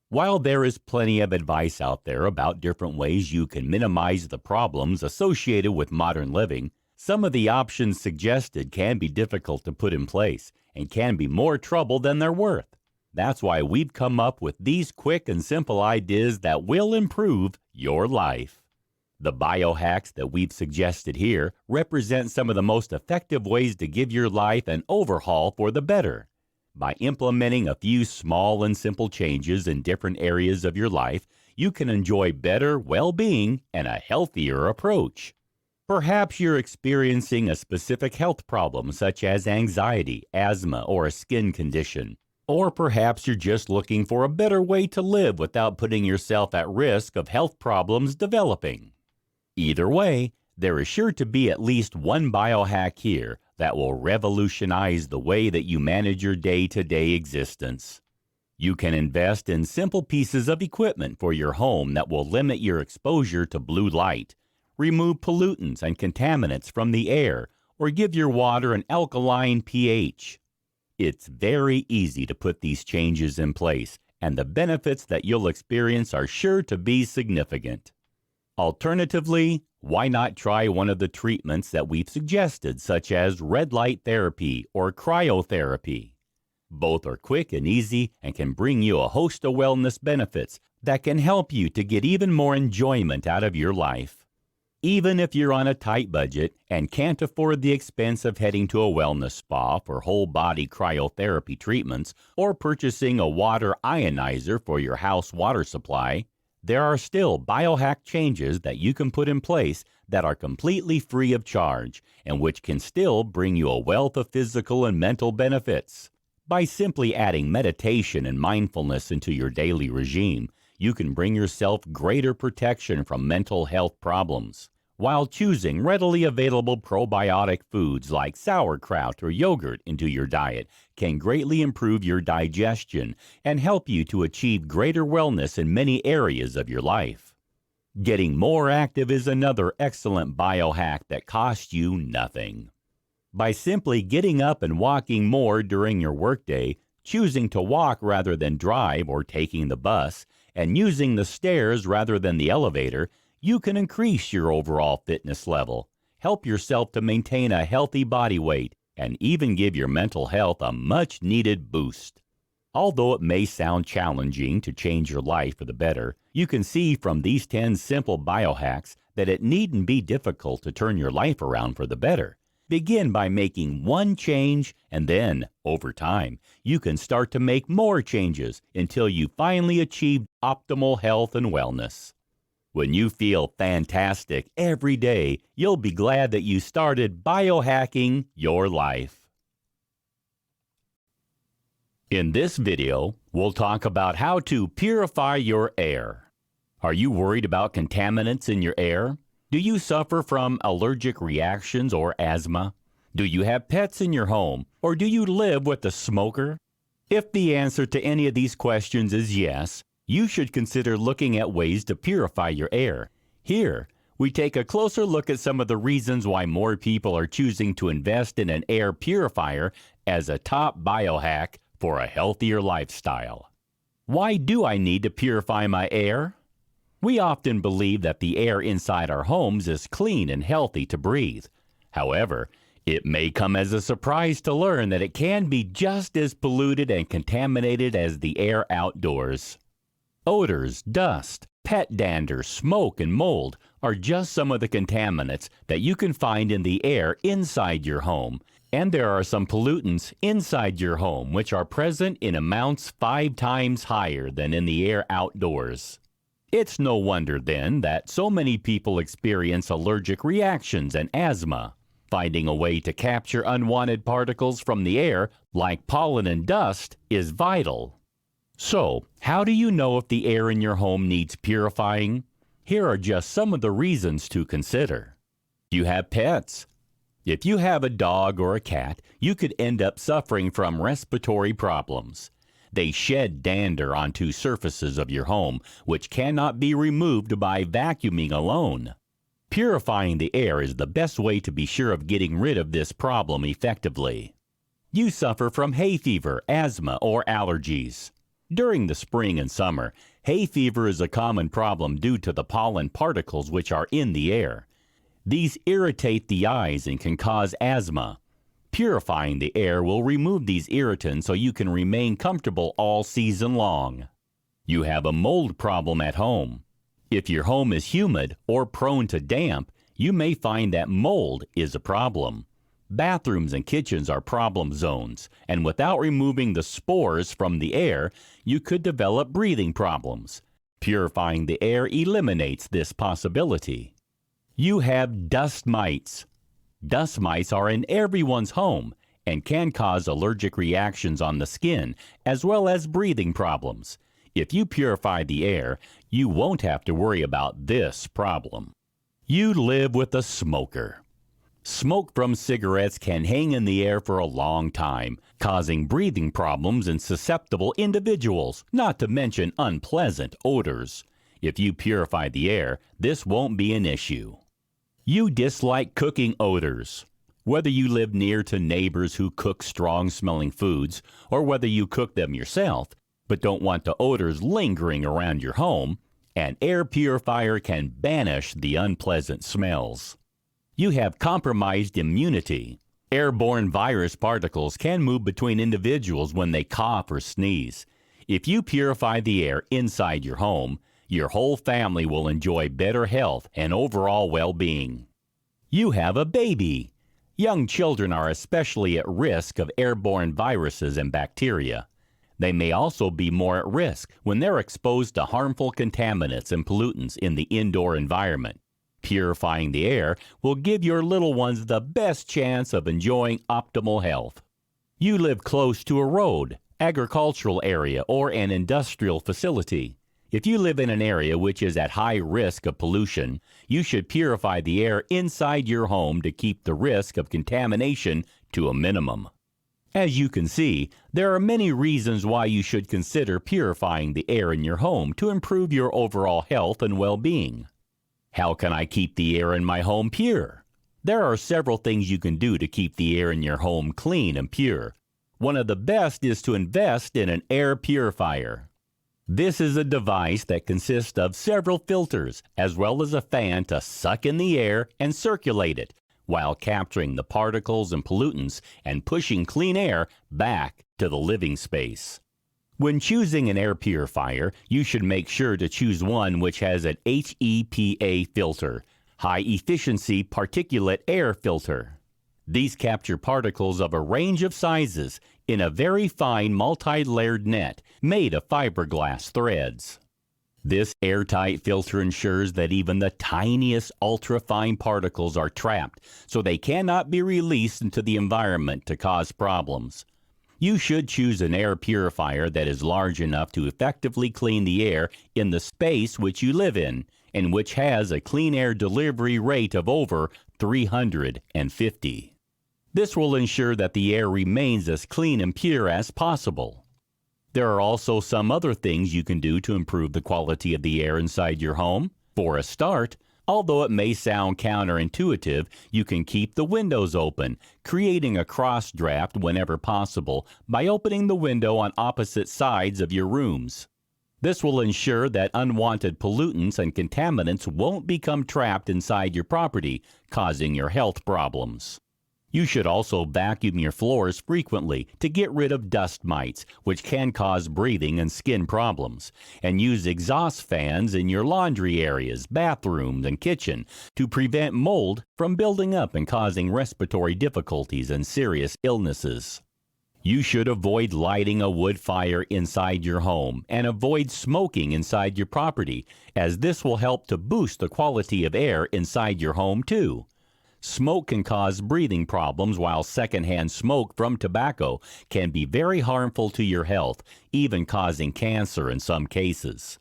While there is plenty of advice out there about different ways you can minimize the problems associated with modern living, some of the options suggested can be difficult to put in place and can be more trouble than they're worth. That's why we've come up with these quick and simple ideas that will improve your life. The biohacks that we've suggested here represent some of the most effective ways to give your life an overhaul for the better. By implementing a few small and simple changes in different areas of your life, you can enjoy better well-being and a healthier approach. Perhaps you're experiencing a specific health problem such as anxiety, asthma, or a skin condition. Or perhaps you're just looking for a better way to live without putting yourself at risk of health problems developing. Either way, there is sure to be at least one biohack here that will revolutionize the way that you manage your day-to-day existence. You can invest in simple pieces of equipment for your home that will limit your exposure to blue light, remove pollutants and contaminants from the air, or give your water an alkaline pH. It's very easy to put these changes in place, and the benefits that you'll experience are sure to be significant. Alternatively, why not try one of the treatments that we've suggested, such as red light therapy or cryotherapy? Both are quick and easy and can bring you a host of wellness benefits that can help you to get even more enjoyment out of your life. Even if you're on a tight budget and can't afford the expense of heading to a wellness spa for whole-body cryotherapy treatments or purchasing a water ionizer for your house water supply, there are still biohack changes that you can put in place that are completely free of charge and which can still bring you a wealth of physical and mental benefits. By simply adding meditation and mindfulness into your daily regime, you can bring yourself greater protection from mental health problems, while choosing readily available probiotic foods like sauerkraut or yogurt into your diet can greatly improve your digestion and help you to achieve greater wellness in many areas of your life. Getting more active is another excellent biohack that costs you nothing. By simply getting up and walking more during your workday, choosing to walk rather than drive or taking the bus, and using the stairs rather than the elevator, you can increase your overall fitness level, help yourself to maintain a healthy body weight, and even give your mental health a much-needed boost. Although it may sound challenging to change your life for the better, you can see from these 10 simple biohacks that it needn't be difficult to turn your life around for the better. Begin by making one change, and then, over time, you can start to make more changes until you finally achieve optimal health and wellness. When you feel fantastic every day, you'll be glad that you started biohacking your life. In this video, we'll talk about how to purify your air. Are you worried about contaminants in your air? Do you suffer from allergic reactions or asthma? Do you have pets in your home, or do you live with a smoker? If the answer to any of these questions is yes, you should consider looking at ways to purify your air. Here, we take a closer look at some of the reasons why more people are choosing to invest in an air purifier as a top biohack for a healthier lifestyle. Why do I need to purify my air? We often believe that the air inside our homes is clean and healthy to breathe. However, it may come as a surprise to learn that it can be just as polluted and contaminated as the air outdoors. Odors, dust, pet dander, smoke, and mold are just some of the contaminants that you can find in the air inside your home. And there are some pollutants inside your home which are present in amounts 5 times higher than in the air outdoors. It's no wonder, then, that so many people experience allergic reactions and asthma. Finding a way to capture unwanted particles from the air, like pollen and dust, is vital. So, how do you know if the air in your home needs purifying? Here are just some of the reasons to consider. You have pets. If you have a dog or a cat, you could end up suffering from respiratory problems. They shed dander onto surfaces of your home, which cannot be removed by vacuuming alone. Purifying the air is the best way to be sure of getting rid of this problem effectively. You suffer from hay fever, asthma, or allergies. During the spring and summer, hay fever is a common problem due to the pollen particles which are in the air. These irritate the eyes and can cause asthma. Purifying the air will remove these irritants so you can remain comfortable all season long. You have a mold problem at home. If your home is humid or prone to damp, you may find that mold is a problem. Bathrooms and kitchens are problem zones, and without removing the spores from the air, you could develop breathing problems. Purifying the air eliminates this possibility. You have dust mites. Dust mites are in everyone's home and can cause allergic reactions on the skin as well as breathing problems. If you purify the air, you won't have to worry about this problem. You live with a smoker. Smoke from cigarettes can hang in the air for a long time, causing breathing problems in susceptible individuals, not to mention unpleasant odors. If you purify the air, this won't be an issue. You dislike cooking odors. Whether you live near to neighbors who cook strong-smelling foods, or whether you cook them yourself, but don't want the odors lingering around your home, an air purifier can banish the unpleasant smells. You have compromised immunity. Airborne virus particles can move between individuals when they cough or sneeze. If you purify the air inside your home, your whole family will enjoy better health and overall well-being. You have a baby. Young children are especially at risk of airborne viruses and bacteria. They may also be more at risk when they're exposed to harmful contaminants and pollutants in the indoor environment. Purifying the air will give your little ones the best chance of enjoying optimal health. You live close to a road, agricultural area, or an industrial facility. If you live in an area which is at high risk of pollution, you should purify the air inside your home to keep the risk of contamination to a minimum. As you can see, there are many reasons why you should consider purifying the air in your home to improve your overall health and well-being. How can I keep the air in my home pure? There are several things you can do to keep the air in your home clean and pure. One of the best is to invest in an air purifier. This is a device that consists of several filters, as well as a fan to suck in the air and circulate it, while capturing the particles and pollutants and pushing clean air back to the living space. When choosing an air purifier, you should make sure to choose one which has an HEPA filter, high efficiency particulate air filter. These capture particles of a range of sizes in a very fine multi-layered net made of fiberglass threads. This airtight filter ensures that even the tiniest ultra-fine particles are trapped, so they cannot be released into the environment to cause problems. You should choose an air purifier that is large enough to effectively clean the air in the space which you live in, and which has a clean air delivery rate of over 350. This will ensure that the air remains as clean and pure as possible. There are also some other things you can do to improve the quality of the air inside your home. For a start, although it may sound counterintuitive, you can keep the windows open, creating a cross draft whenever possible by opening the window on opposite sides of your rooms. This will ensure that unwanted pollutants and contaminants won't become trapped inside your property, causing your health problems. You should also vacuum your floors frequently to get rid of dust mites, which can cause breathing and skin problems, and use exhaust fans in your laundry areas, bathrooms, and kitchen to prevent mold from building up and causing respiratory difficulties and serious illnesses. You should avoid lighting a wood fire inside your home and avoid smoking inside your property, as this will help to boost the quality of air inside your home too. Smoke can cause breathing problems, while secondhand smoke from tobacco can be very harmful to your health, even causing cancer in some cases.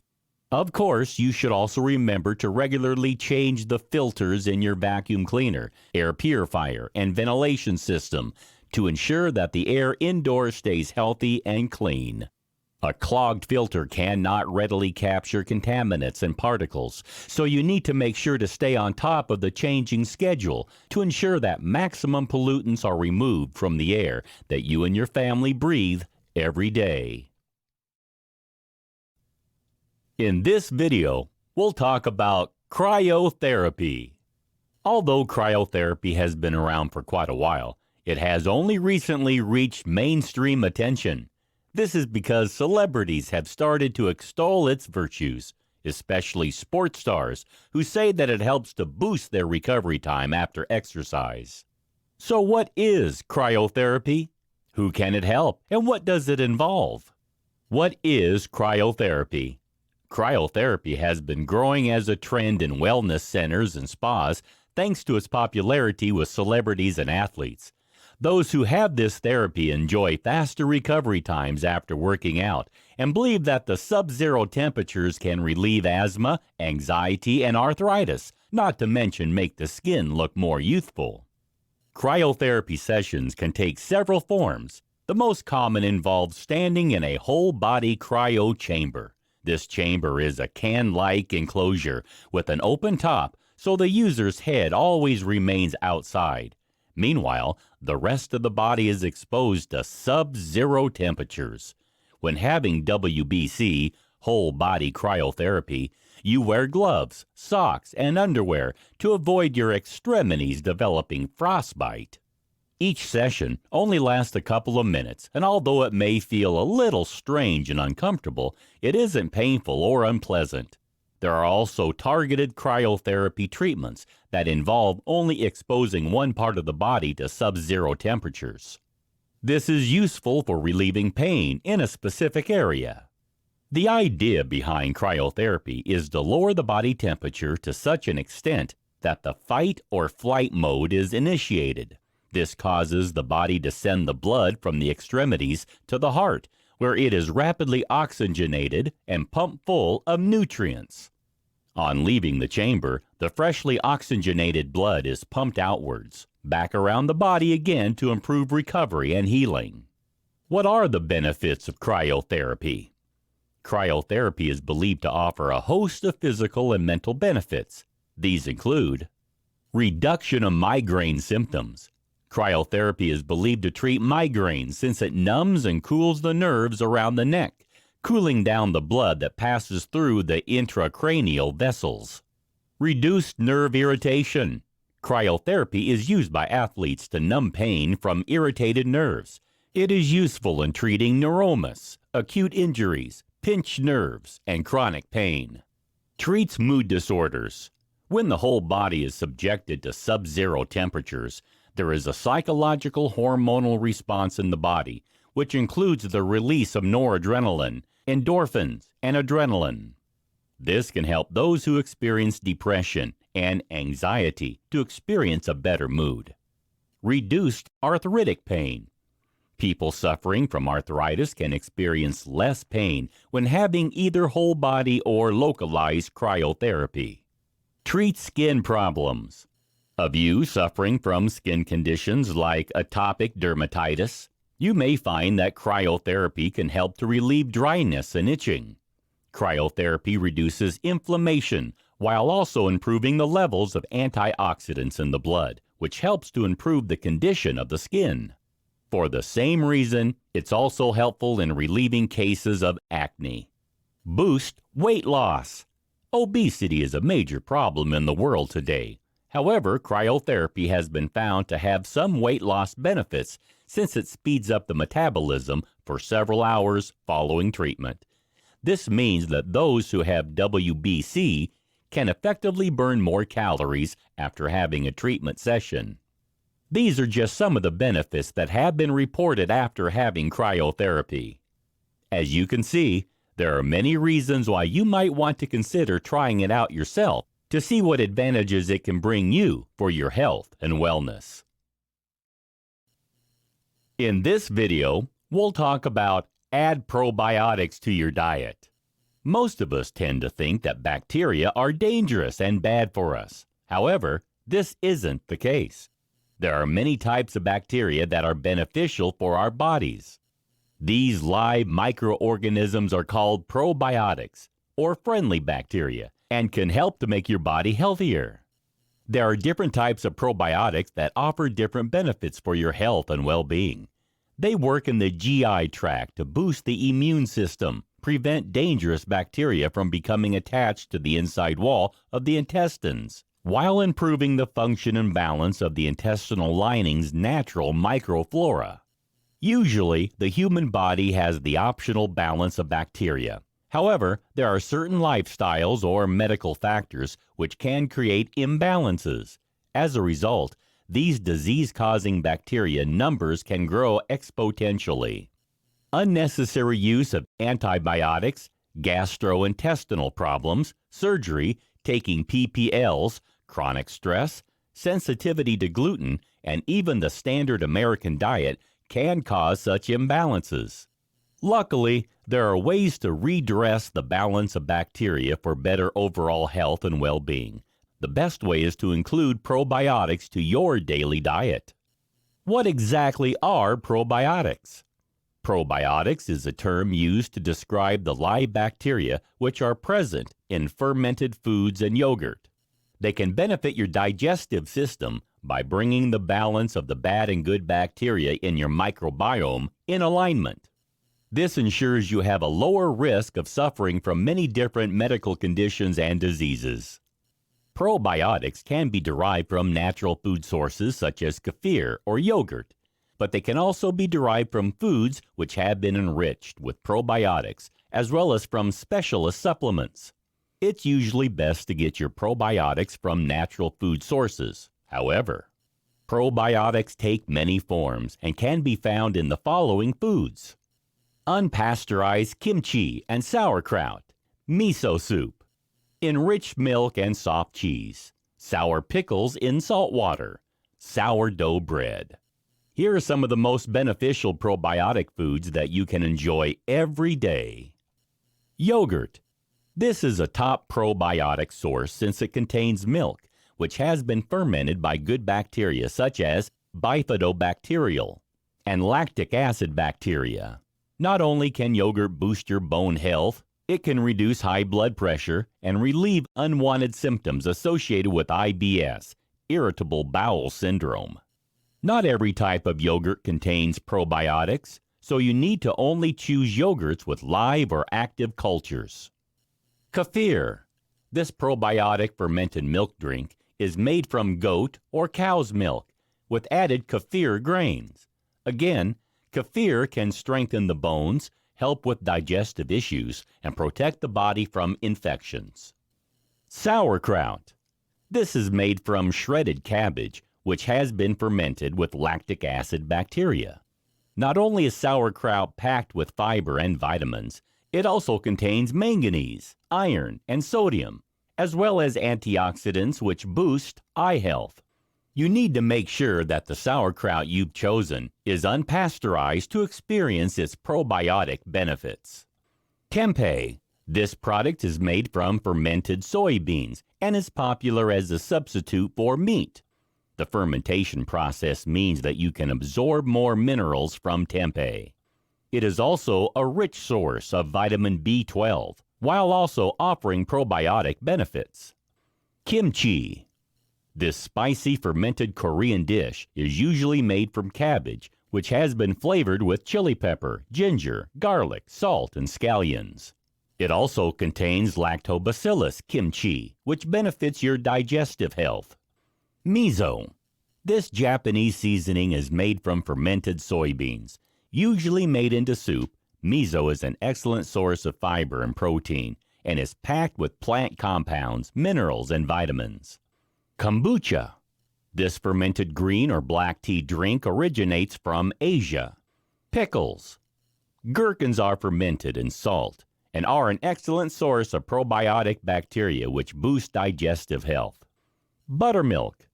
Of course, you should also remember to regularly change the filters in your vacuum cleaner, air purifier, and ventilation system to ensure that the air indoors stays healthy and clean. A clogged filter cannot readily capture contaminants and particles, so you need to make sure to stay on top of the changing schedule to ensure that maximum pollutants are removed from the air that you and your family breathe every day. In this video, we'll talk about cryotherapy. Although cryotherapy has been around for quite a while, it has only recently reached mainstream attention. This is because celebrities have started to extol its virtues, especially sports stars who say that it helps to boost their recovery time after exercise. So what is cryotherapy? Who can it help, and what does it involve? What is cryotherapy? Cryotherapy has been growing as a trend in wellness centers and spas thanks to its popularity with celebrities and athletes. Those who have this therapy enjoy faster recovery times after working out and believe that the sub-zero temperatures can relieve asthma, anxiety, and arthritis, not to mention make the skin look more youthful. Cryotherapy sessions can take several forms. The most common involves standing in a whole-body cryo chamber. This chamber is a can-like enclosure with an open top, so the user's head always remains outside. Meanwhile, the rest of the body is exposed to sub-zero temperatures. When having WBC, whole body cryotherapy, you wear gloves, socks, and underwear to avoid your extremities developing frostbite. Each session only lasts a couple of minutes, and although it may feel a little strange and uncomfortable, it isn't painful or unpleasant. There are also targeted cryotherapy treatments that involve only exposing one part of the body to sub-zero temperatures. This is useful for relieving pain in a specific area. The idea behind cryotherapy is to lower the body temperature to such an extent that the fight or flight mode is initiated. This causes the body to send the blood from the extremities to the heart, where it is rapidly oxygenated and pumped full of nutrients. On leaving the chamber, the freshly oxygenated blood is pumped outwards, back around the body again to improve recovery and healing. What are the benefits of cryotherapy? Cryotherapy is believed to offer a host of physical and mental benefits. These include reduction of migraine symptoms. Cryotherapy is believed to treat migraines since it numbs and cools the nerves around the neck, cooling down the blood that passes through the intracranial vessels. Reduced nerve irritation. Cryotherapy is used by athletes to numb pain from irritated nerves. It is useful in treating neuromas, acute injuries, pinched nerves, and chronic pain. Treats mood disorders. When the whole body is subjected to sub-zero temperatures, there is a psychological hormonal response in the body, which includes the release of noradrenaline, endorphins, and adrenaline. This can help those who experience depression and anxiety to experience a better mood. Reduced arthritic pain. People suffering from arthritis can experience less pain when having either whole body or localized cryotherapy. Treats skin problems. Of you suffering from skin conditions like atopic dermatitis, you may find that cryotherapy can help to relieve dryness and itching. Cryotherapy reduces inflammation while also improving the levels of antioxidants in the blood, which helps to improve the condition of the skin. For the same reason, it's also helpful in relieving cases of acne. Boost weight loss. Obesity is a major problem in the world today. However, cryotherapy has been found to have some weight loss benefits since it speeds up the metabolism for several hours following treatment. This means that those who have WBC can effectively burn more calories after having a treatment session. These are just some of the benefits that have been reported after having cryotherapy. As you can see, there are many reasons why you might want to consider trying it out yourself to see what advantages it can bring you for your health and wellness. In this video, we'll talk about add probiotics to your diet. Most of us tend to think that bacteria are dangerous and bad for us. However, this isn't the case. There are many types of bacteria that are beneficial for our bodies. These live microorganisms are called probiotics, or friendly bacteria, and can help to make your body healthier. There are different types of probiotics that offer different benefits for your health and well-being. They work in the GI tract to boost the immune system, prevent dangerous bacteria from becoming attached to the inside wall of the intestines, while improving the function and balance of the intestinal lining's natural microflora. Usually, the human body has the optional balance of bacteria. However, there are certain lifestyles or medical factors which can create imbalances. As a result, these disease-causing bacteria numbers can grow exponentially. Unnecessary use of antibiotics, gastrointestinal problems, surgery, taking PPLs, chronic stress, sensitivity to gluten, and even the standard American diet can cause such imbalances. Luckily, there are ways to redress the balance of bacteria for better overall health and well-being. The best way is to include probiotics to your daily diet. What exactly are probiotics? Probiotics is a term used to describe the live bacteria which are present in fermented foods and yogurt. They can benefit your digestive system by bringing the balance of the bad and good bacteria in your microbiome in alignment. This ensures you have a lower risk of suffering from many different medical conditions and diseases. Probiotics can be derived from natural food sources such as kefir or yogurt, but they can also be derived from foods which have been enriched with probiotics, as well as from specialist supplements. It's usually best to get your probiotics from natural food sources. However, probiotics take many forms and can be found in the following foods: unpasteurized kimchi and sauerkraut, miso soup, enriched milk and soft cheese, sour pickles in salt water, sourdough bread. Here are some of the most beneficial probiotic foods that you can enjoy every day. Yogurt. This is a top probiotic source since it contains milk, which has been fermented by good bacteria such as bifidobacterial and lactic acid bacteria. Not only can yogurt boost your bone health, it can reduce high blood pressure and relieve unwanted symptoms associated with IBS, irritable bowel syndrome. Not every type of yogurt contains probiotics, so you need to only choose yogurts with live or active cultures. Kefir. This probiotic fermented milk drink is made from goat or cow's milk with added kefir grains. Again, kefir can strengthen the bones, help with digestive issues, and protect the body from infections. Sauerkraut. This is made from shredded cabbage, which has been fermented with lactic acid bacteria. Not only is sauerkraut packed with fiber and vitamins, it also contains manganese, iron, and sodium, as well as antioxidants which boost eye health. You need to make sure that the sauerkraut you've chosen is unpasteurized to experience its probiotic benefits. Tempeh. This product is made from fermented soybeans and is popular as a substitute for meat. The fermentation process means that you can absorb more minerals from tempeh. It is also a rich source of vitamin B12, while also offering probiotic benefits. Kimchi. This spicy fermented Korean dish is usually made from cabbage, which has been flavored with chili pepper, ginger, garlic, salt, and scallions. It also contains lactobacillus kimchi, which benefits your digestive health. Miso. This Japanese seasoning is made from fermented soybeans. Usually made into soup, miso is an excellent source of fiber and protein and is packed with plant compounds, minerals, and vitamins. Kombucha. This fermented green or black tea drink originates from Asia. Pickles. Gherkins are fermented in salt and are an excellent source of probiotic bacteria which boost digestive health. Buttermilk.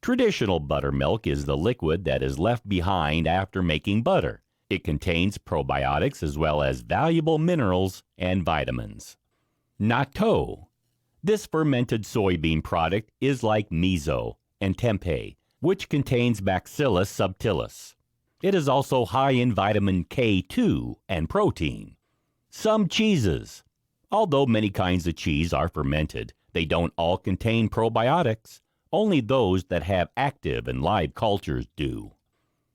Traditional buttermilk is the liquid that is left behind after making butter. It contains probiotics as well as valuable minerals and vitamins. Natto. This fermented soybean product is like miso and tempeh, which contains Bacillus subtilis. It is also high in vitamin K2 and protein. Some cheeses. Although many kinds of cheese are fermented, they don't all contain probiotics. Only those that have active and live cultures do.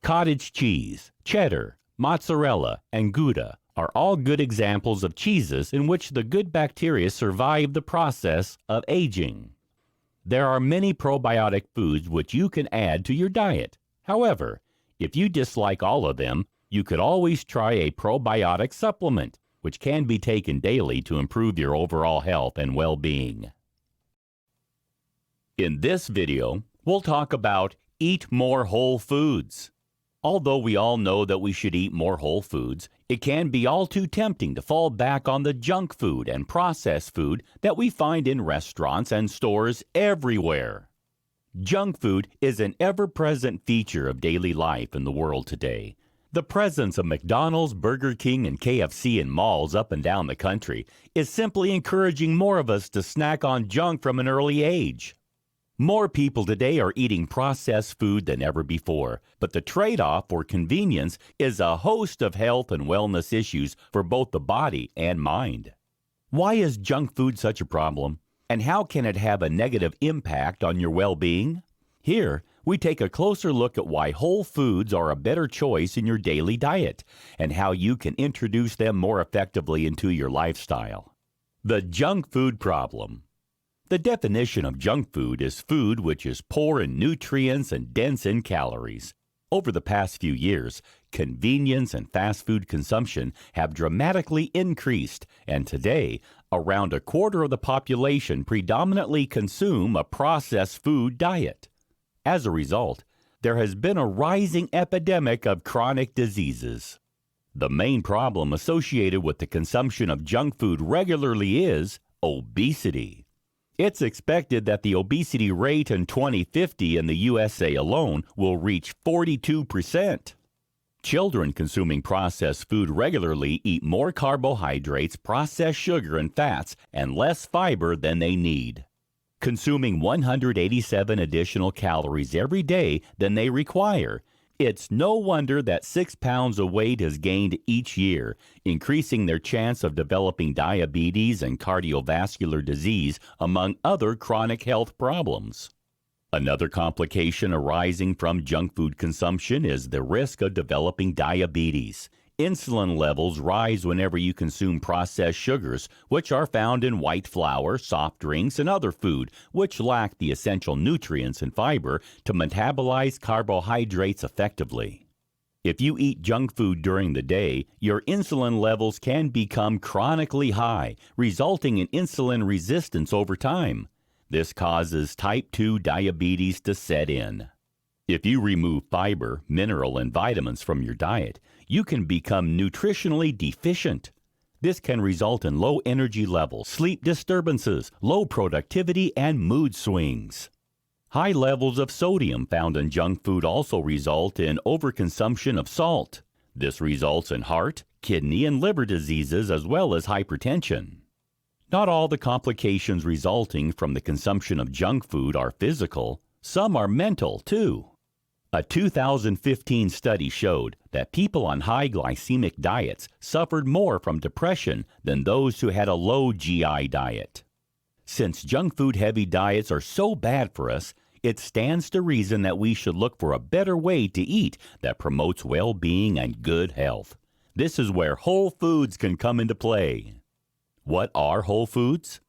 Cottage cheese, cheddar, mozzarella, and Gouda are all good examples of cheeses in which the good bacteria survive the process of aging. There are many probiotic foods which you can add to your diet. However, if you dislike all of them, you could always try a probiotic supplement, which can be taken daily to improve your overall health and well-being. In this video, we'll talk about eat more whole foods. Although we all know that we should eat more whole foods, it can be all too tempting to fall back on the junk food and processed food that we find in restaurants and stores everywhere. Junk food is an ever-present feature of daily life in the world today. The presence of McDonald's, Burger King, and KFC in malls up and down the country is simply encouraging more of us to snack on junk from an early age. More people today are eating processed food than ever before, but the trade-off for convenience is a host of health and wellness issues for both the body and mind. Why is junk food such a problem, and how can it have a negative impact on your well-being? Here, we take a closer look at why whole foods are a better choice in your daily diet and how you can introduce them more effectively into your lifestyle. The junk food problem. The definition of junk food is food which is poor in nutrients and dense in calories. Over the past few years, convenience and fast food consumption have dramatically increased, and today, around a quarter of the population predominantly consume a processed food diet. As a result, there has been a rising epidemic of chronic diseases. The main problem associated with the consumption of junk food regularly is obesity. It's expected that the obesity rate in 2050 in the USA alone will reach 42%. Children consuming processed food regularly eat more carbohydrates, processed sugar and fats, and less fiber than they need, consuming 187 additional calories every day than they require. It's no wonder that 6 pounds of weight is gained each year, increasing their chance of developing diabetes and cardiovascular disease, among other chronic health problems. Another complication arising from junk food consumption is the risk of developing diabetes. Insulin levels rise whenever you consume processed sugars, which are found in white flour, soft drinks, and other food, which lack the essential nutrients and fiber to metabolize carbohydrates effectively. If you eat junk food during the day, your insulin levels can become chronically high, resulting in insulin resistance over time. This causes type 2 diabetes to set in. If you remove fiber, mineral, and vitamins from your diet, you can become nutritionally deficient. This can result in low energy levels, sleep disturbances, low productivity, and mood swings. High levels of sodium found in junk food also result in overconsumption of salt. This results in heart, kidney, and liver diseases as well as hypertension. Not all the complications resulting from the consumption of junk food are physical. Some are mental, too. A 2015 study showed that people on high glycemic diets suffered more from depression than those who had a low GI diet. Since junk food heavy diets are so bad for us, it stands to reason that we should look for a better way to eat that promotes well-being and good health. This is where whole foods can come into play. What are whole foods?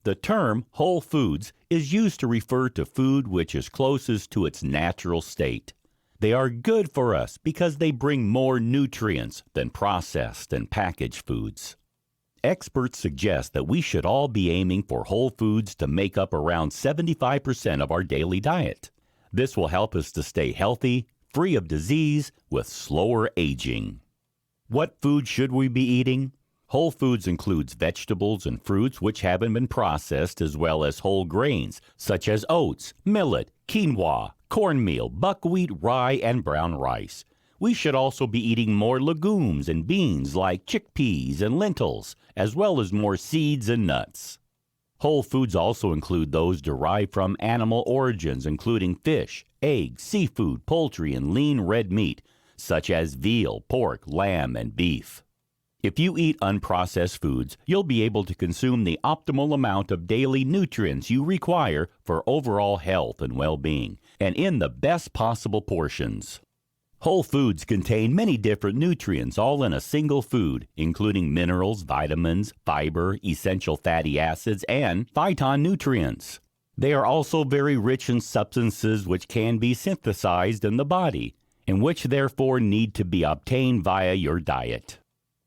The term whole foods is used to refer to food which is closest to its natural state. They are good for us because they bring more nutrients than processed and packaged foods. Experts suggest that we should all be aiming for whole foods to make up around 75% of our daily diet. This will help us to stay healthy, free of disease, with slower aging. What food should we be eating? Whole foods includes vegetables and fruits which haven't been processed, as well as whole grains such as oats, millet, quinoa, cornmeal, buckwheat, rye, and brown rice. We should also be eating more legumes and beans like chickpeas and lentils, as well as more seeds and nuts. Whole foods also include those derived from animal origins, including fish, eggs, seafood, poultry, and lean red meat, such as veal, pork, lamb, and beef. If you eat unprocessed foods, you'll be able to consume the optimal amount of daily nutrients you require for overall health and well-being, and in the best possible portions. Whole foods contain many different nutrients all in a single food, including minerals, vitamins, fiber, essential fatty acids, and phytonutrients. They are also very rich in substances which can be synthesized in the body, and which therefore need to be obtained via your diet.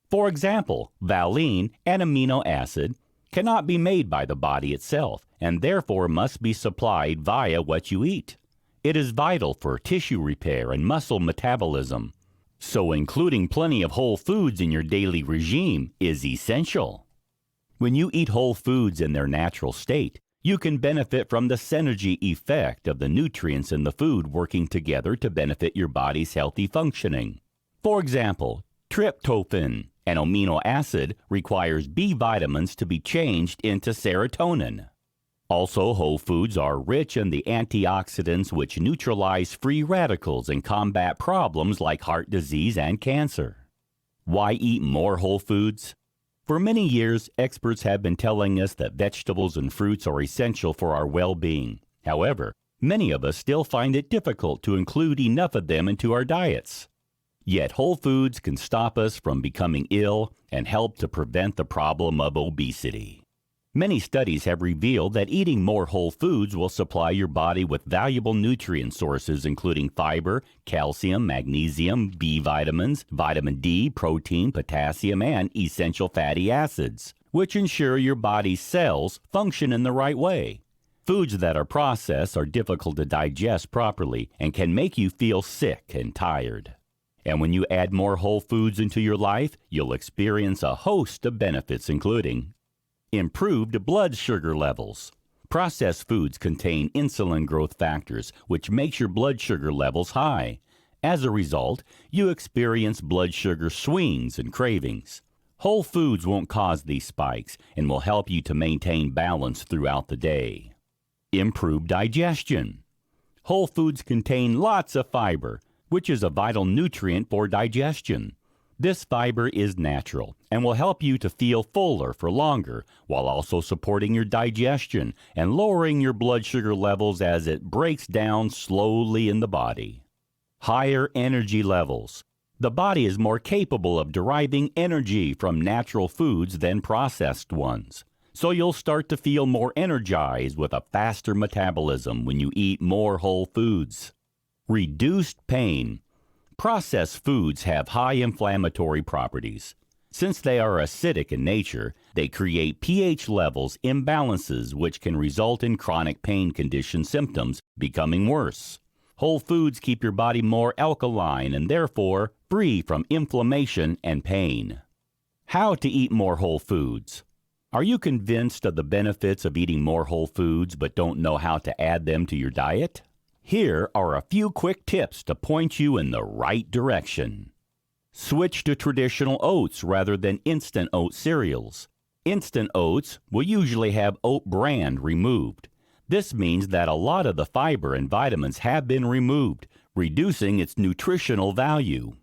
For example, valine, an amino acid, cannot be made by the body itself, and therefore must be supplied via what you eat. It is vital for tissue repair and muscle metabolism, so including plenty of whole foods in your daily regime is essential. When you eat whole foods in their natural state, you can benefit from the synergy effect of the nutrients in the food working together to benefit your body's healthy functioning. For example, tryptophan, an amino acid, requires B vitamins to be changed into serotonin. Also, whole foods are rich in the antioxidants which neutralize free radicals and combat problems like heart disease and cancer. Why eat more whole foods? For many years, experts have been telling us that vegetables and fruits are essential for our well-being. However, Many of us still find it difficult to include enough of them into our diets. Yet whole foods can stop us from becoming ill and help to prevent the problem of obesity. Many studies have revealed that eating more whole foods will supply your body with valuable nutrient sources including fiber, calcium, magnesium, B vitamins, vitamin D, protein, potassium, and essential fatty acids, which ensure your body's cells function in the right way. Foods that are processed are difficult to digest properly and can make you feel sick and tired. And when you add more whole foods into your life, you'll experience a host of benefits including improved blood sugar levels. Processed foods contain insulin growth factors, which makes your blood sugar levels high. As a result, you experience blood sugar swings and cravings. Whole foods won't cause these spikes and will help you to maintain balance throughout the day. Improved digestion. Whole foods contain lots of fiber, which is a vital nutrient for digestion. This fiber is natural and will help you to feel fuller for longer while also supporting your digestion and lowering your blood sugar levels as it breaks down slowly in the body. Higher energy levels. The body is more capable of deriving energy from natural foods than processed ones. So you'll start to feel more energized with a faster metabolism when you eat more whole foods. Reduced pain. Processed foods have high inflammatory properties. Since they are acidic in nature, they create pH levels imbalances which can result in chronic pain condition symptoms becoming worse. Whole foods keep your body more alkaline and therefore free from inflammation and pain. How to eat more whole foods. Are you convinced of the benefits of eating more whole foods but don't know how to add them to your diet? Here are a few quick tips to point you in the right direction. Switch to traditional oats rather than instant oat cereals. Instant oats will usually have oat bran removed. This means that a lot of the fiber and vitamins have been removed, reducing its nutritional value.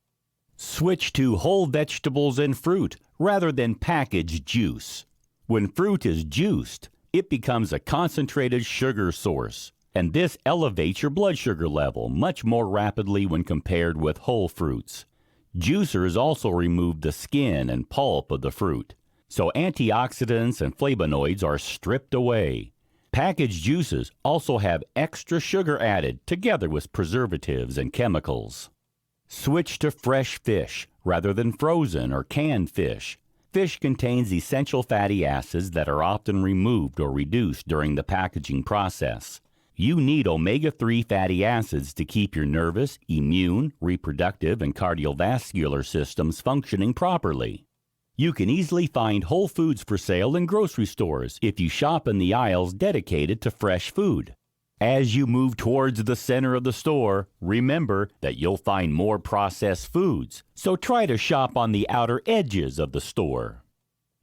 Switch to whole vegetables and fruit rather than packaged juice. When fruit is juiced, it becomes a concentrated sugar source, and this elevates your blood sugar level much more rapidly when compared with whole fruits. Juicers also remove the skin and pulp of the fruit, so antioxidants and flavonoids are stripped away. Packaged juices also have extra sugar added together with preservatives and chemicals. Switch to fresh fish rather than frozen or canned fish. Fish contains essential fatty acids that are often removed or reduced during the packaging process. You need omega-3 fatty acids to keep your nervous, immune, reproductive, and cardiovascular systems functioning properly. You can easily find whole foods for sale in grocery stores if you shop in the aisles dedicated to fresh food. As you move towards the center of the store, remember that you'll find more processed foods, so try to shop on the outer edges of the store.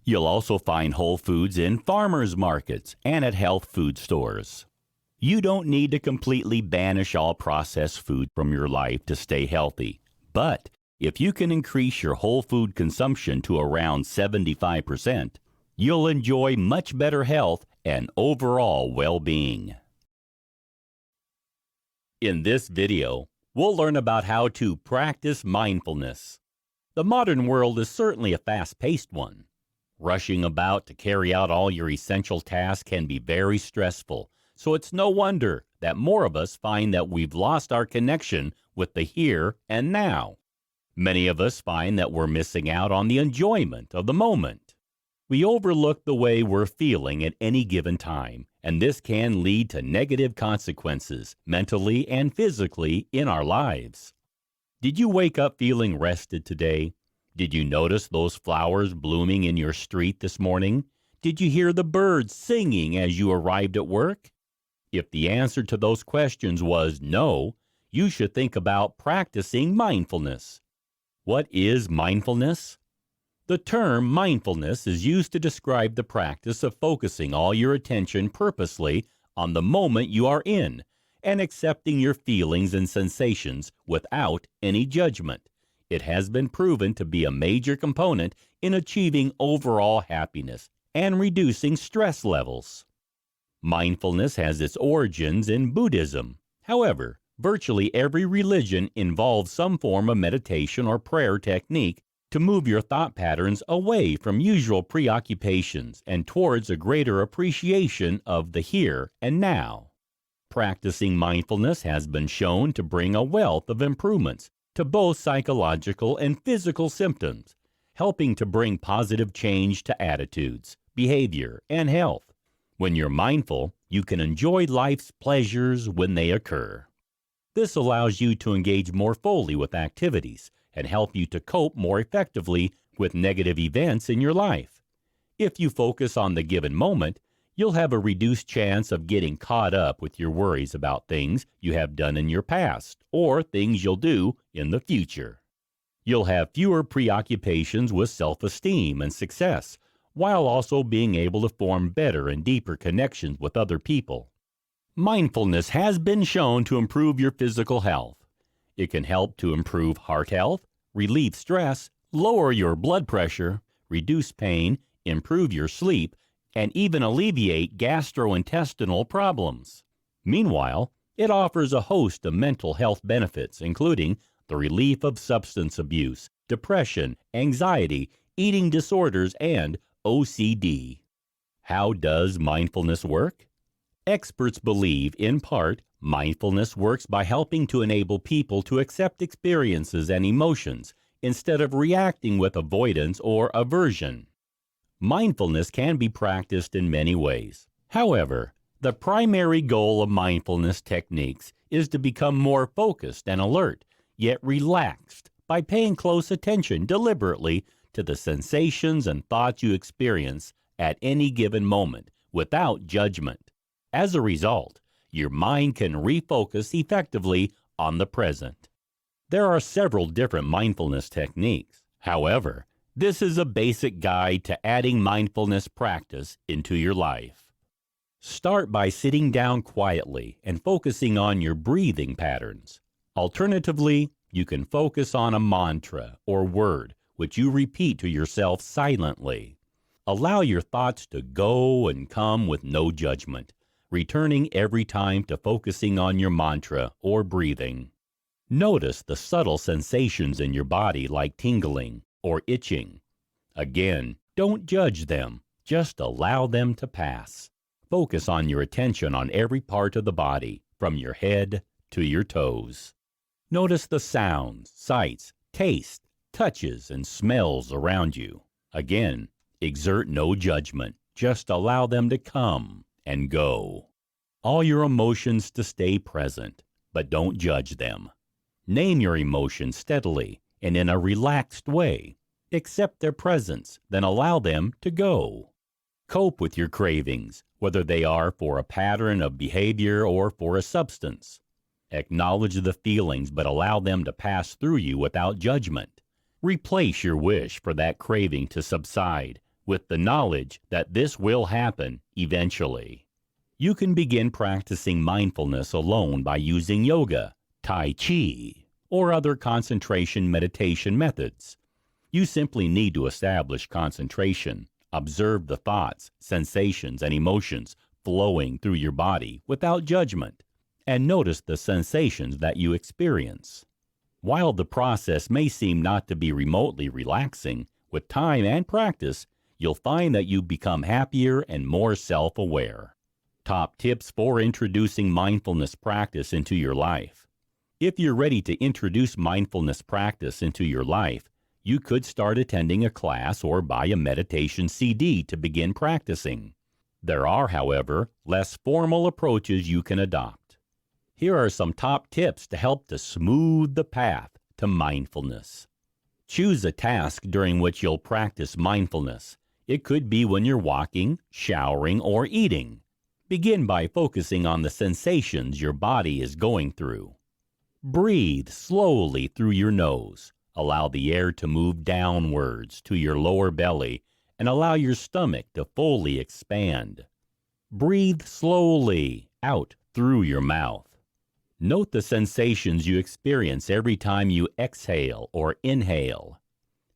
You'll also find whole foods in farmers markets and at health food stores. You don't need to completely banish all processed food from your life to stay healthy, but if you can increase your whole food consumption to around 75%, you'll enjoy much better health and overall well-being. In this video, we'll learn about how to practice mindfulness. The modern world is certainly a fast-paced one. Rushing about to carry out all your essential tasks can be very stressful, so it's no wonder that more of us find that we've lost our connection with the here and now. Many of us find that we're missing out on the enjoyment of the moment. We overlook the way we're feeling at any given time, and this can lead to negative consequences mentally and physically in our lives. Did you wake up feeling rested today? Did you notice those flowers blooming in your street this morning? Did you hear the birds singing as you arrived at work? If the answer to those questions was no, you should think about practicing mindfulness. What is mindfulness? The term mindfulness is used to describe the practice of focusing all your attention purposely on the moment you are in and accepting your feelings and sensations without any judgment. It has been proven to be a major component in achieving overall happiness and reducing stress levels. Mindfulness has its origins in Buddhism. However, virtually every religion involves some form of meditation or prayer technique to move your thought patterns away from usual preoccupations and towards a greater appreciation of the here and now. Practicing mindfulness has been shown to bring a wealth of improvements to both psychological and physical symptoms, helping to bring positive change to attitudes, behavior, and health. When you're mindful, you can enjoy life's pleasures when they occur. This allows you to engage more fully with activities and help you to cope more effectively with negative events in your life. If you focus on the given moment, you'll have a reduced chance of getting caught up with your worries about things you have done in your past or things you'll do in the future. You'll have fewer preoccupations with self-esteem and success, while also being able to form better and deeper connections with other people. Mindfulness has been shown to improve your physical health. It can help to improve heart health, relieve stress, lower your blood pressure, reduce pain, improve your sleep, and even alleviate gastrointestinal problems. Meanwhile, it offers a host of mental health benefits, including the relief of substance abuse, depression, anxiety, eating disorders, and OCD. How does mindfulness work? Experts believe, in part, mindfulness works by helping to enable people to accept experiences and emotions instead of reacting with avoidance or aversion. Mindfulness can be practiced in many ways. However, the primary goal of mindfulness techniques is to become more focused and alert, yet relaxed, by paying close attention deliberately to the sensations and thoughts you experience at any given moment without judgment. As a result, your mind can refocus effectively on the present. There are several different mindfulness techniques. However, this is a basic guide to adding mindfulness practice into your life. Start by sitting down quietly and focusing on your breathing patterns. Alternatively, you can focus on a mantra or word which you repeat to yourself silently. Allow your thoughts to go and come with no judgment, returning every time to focusing on your mantra or breathing. Notice the subtle sensations in your body like tingling or itching. Again, don't judge them, just allow them to pass. Focus on your attention on every part of the body, from your head to your toes. Notice the sounds, sights, tastes, touches, and smells around you. Again, exert no judgment, just allow them to come and go. All your emotions to stay present, but don't judge them. Name your emotions steadily and in a relaxed way. Accept their presence, then allow them to go. Cope with your cravings, whether they are for a pattern of behavior or for a substance. Acknowledge the feelings, but allow them to pass through you without judgment. Replace your wish for that craving to subside with the knowledge that this will happen eventually. You can begin practicing mindfulness alone by using yoga, Tai Chi, or other concentration meditation methods. You simply need to establish concentration, observe the thoughts, sensations, and emotions flowing through your body without judgment, and notice the sensations that you experience. While the process may seem not to be remotely relaxing, with time and practice, you'll find that you become happier and more self-aware. Top tips for introducing mindfulness practice into your life. If you're ready to introduce mindfulness practice into your life, you could start attending a class or buy a meditation CD to begin practicing. There are, however, less formal approaches you can adopt. Here are some top tips to help to smooth the path to mindfulness. Choose a task during which you'll practice mindfulness. It could be when you're walking, showering, or eating. Begin by focusing on the sensations your body is going through. Breathe slowly through your nose. Allow the air to move downwards to your lower belly and allow your stomach to fully expand. Breathe slowly out through your mouth. Note the sensations you experience every time you exhale or inhale.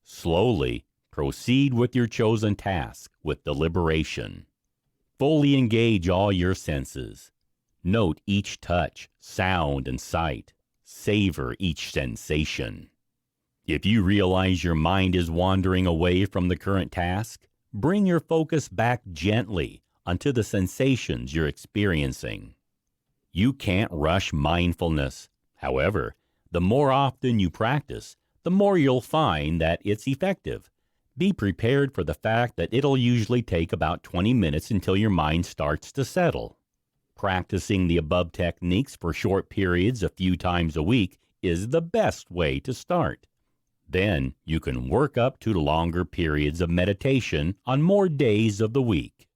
Slowly proceed with your chosen task with deliberation. Fully engage all your senses. Note each touch, sound, and sight. Savor each sensation. If you realize your mind is wandering away from the current task, bring your focus back gently onto the sensations you're experiencing. You can't rush mindfulness. However, the more often you practice, the more you'll find that it's effective. Be prepared for the fact that it'll usually take about 20 minutes until your mind starts to settle. Practicing the above techniques for short periods a few times a week is the best way to start. Then you can work up to longer periods of meditation on more days of the week.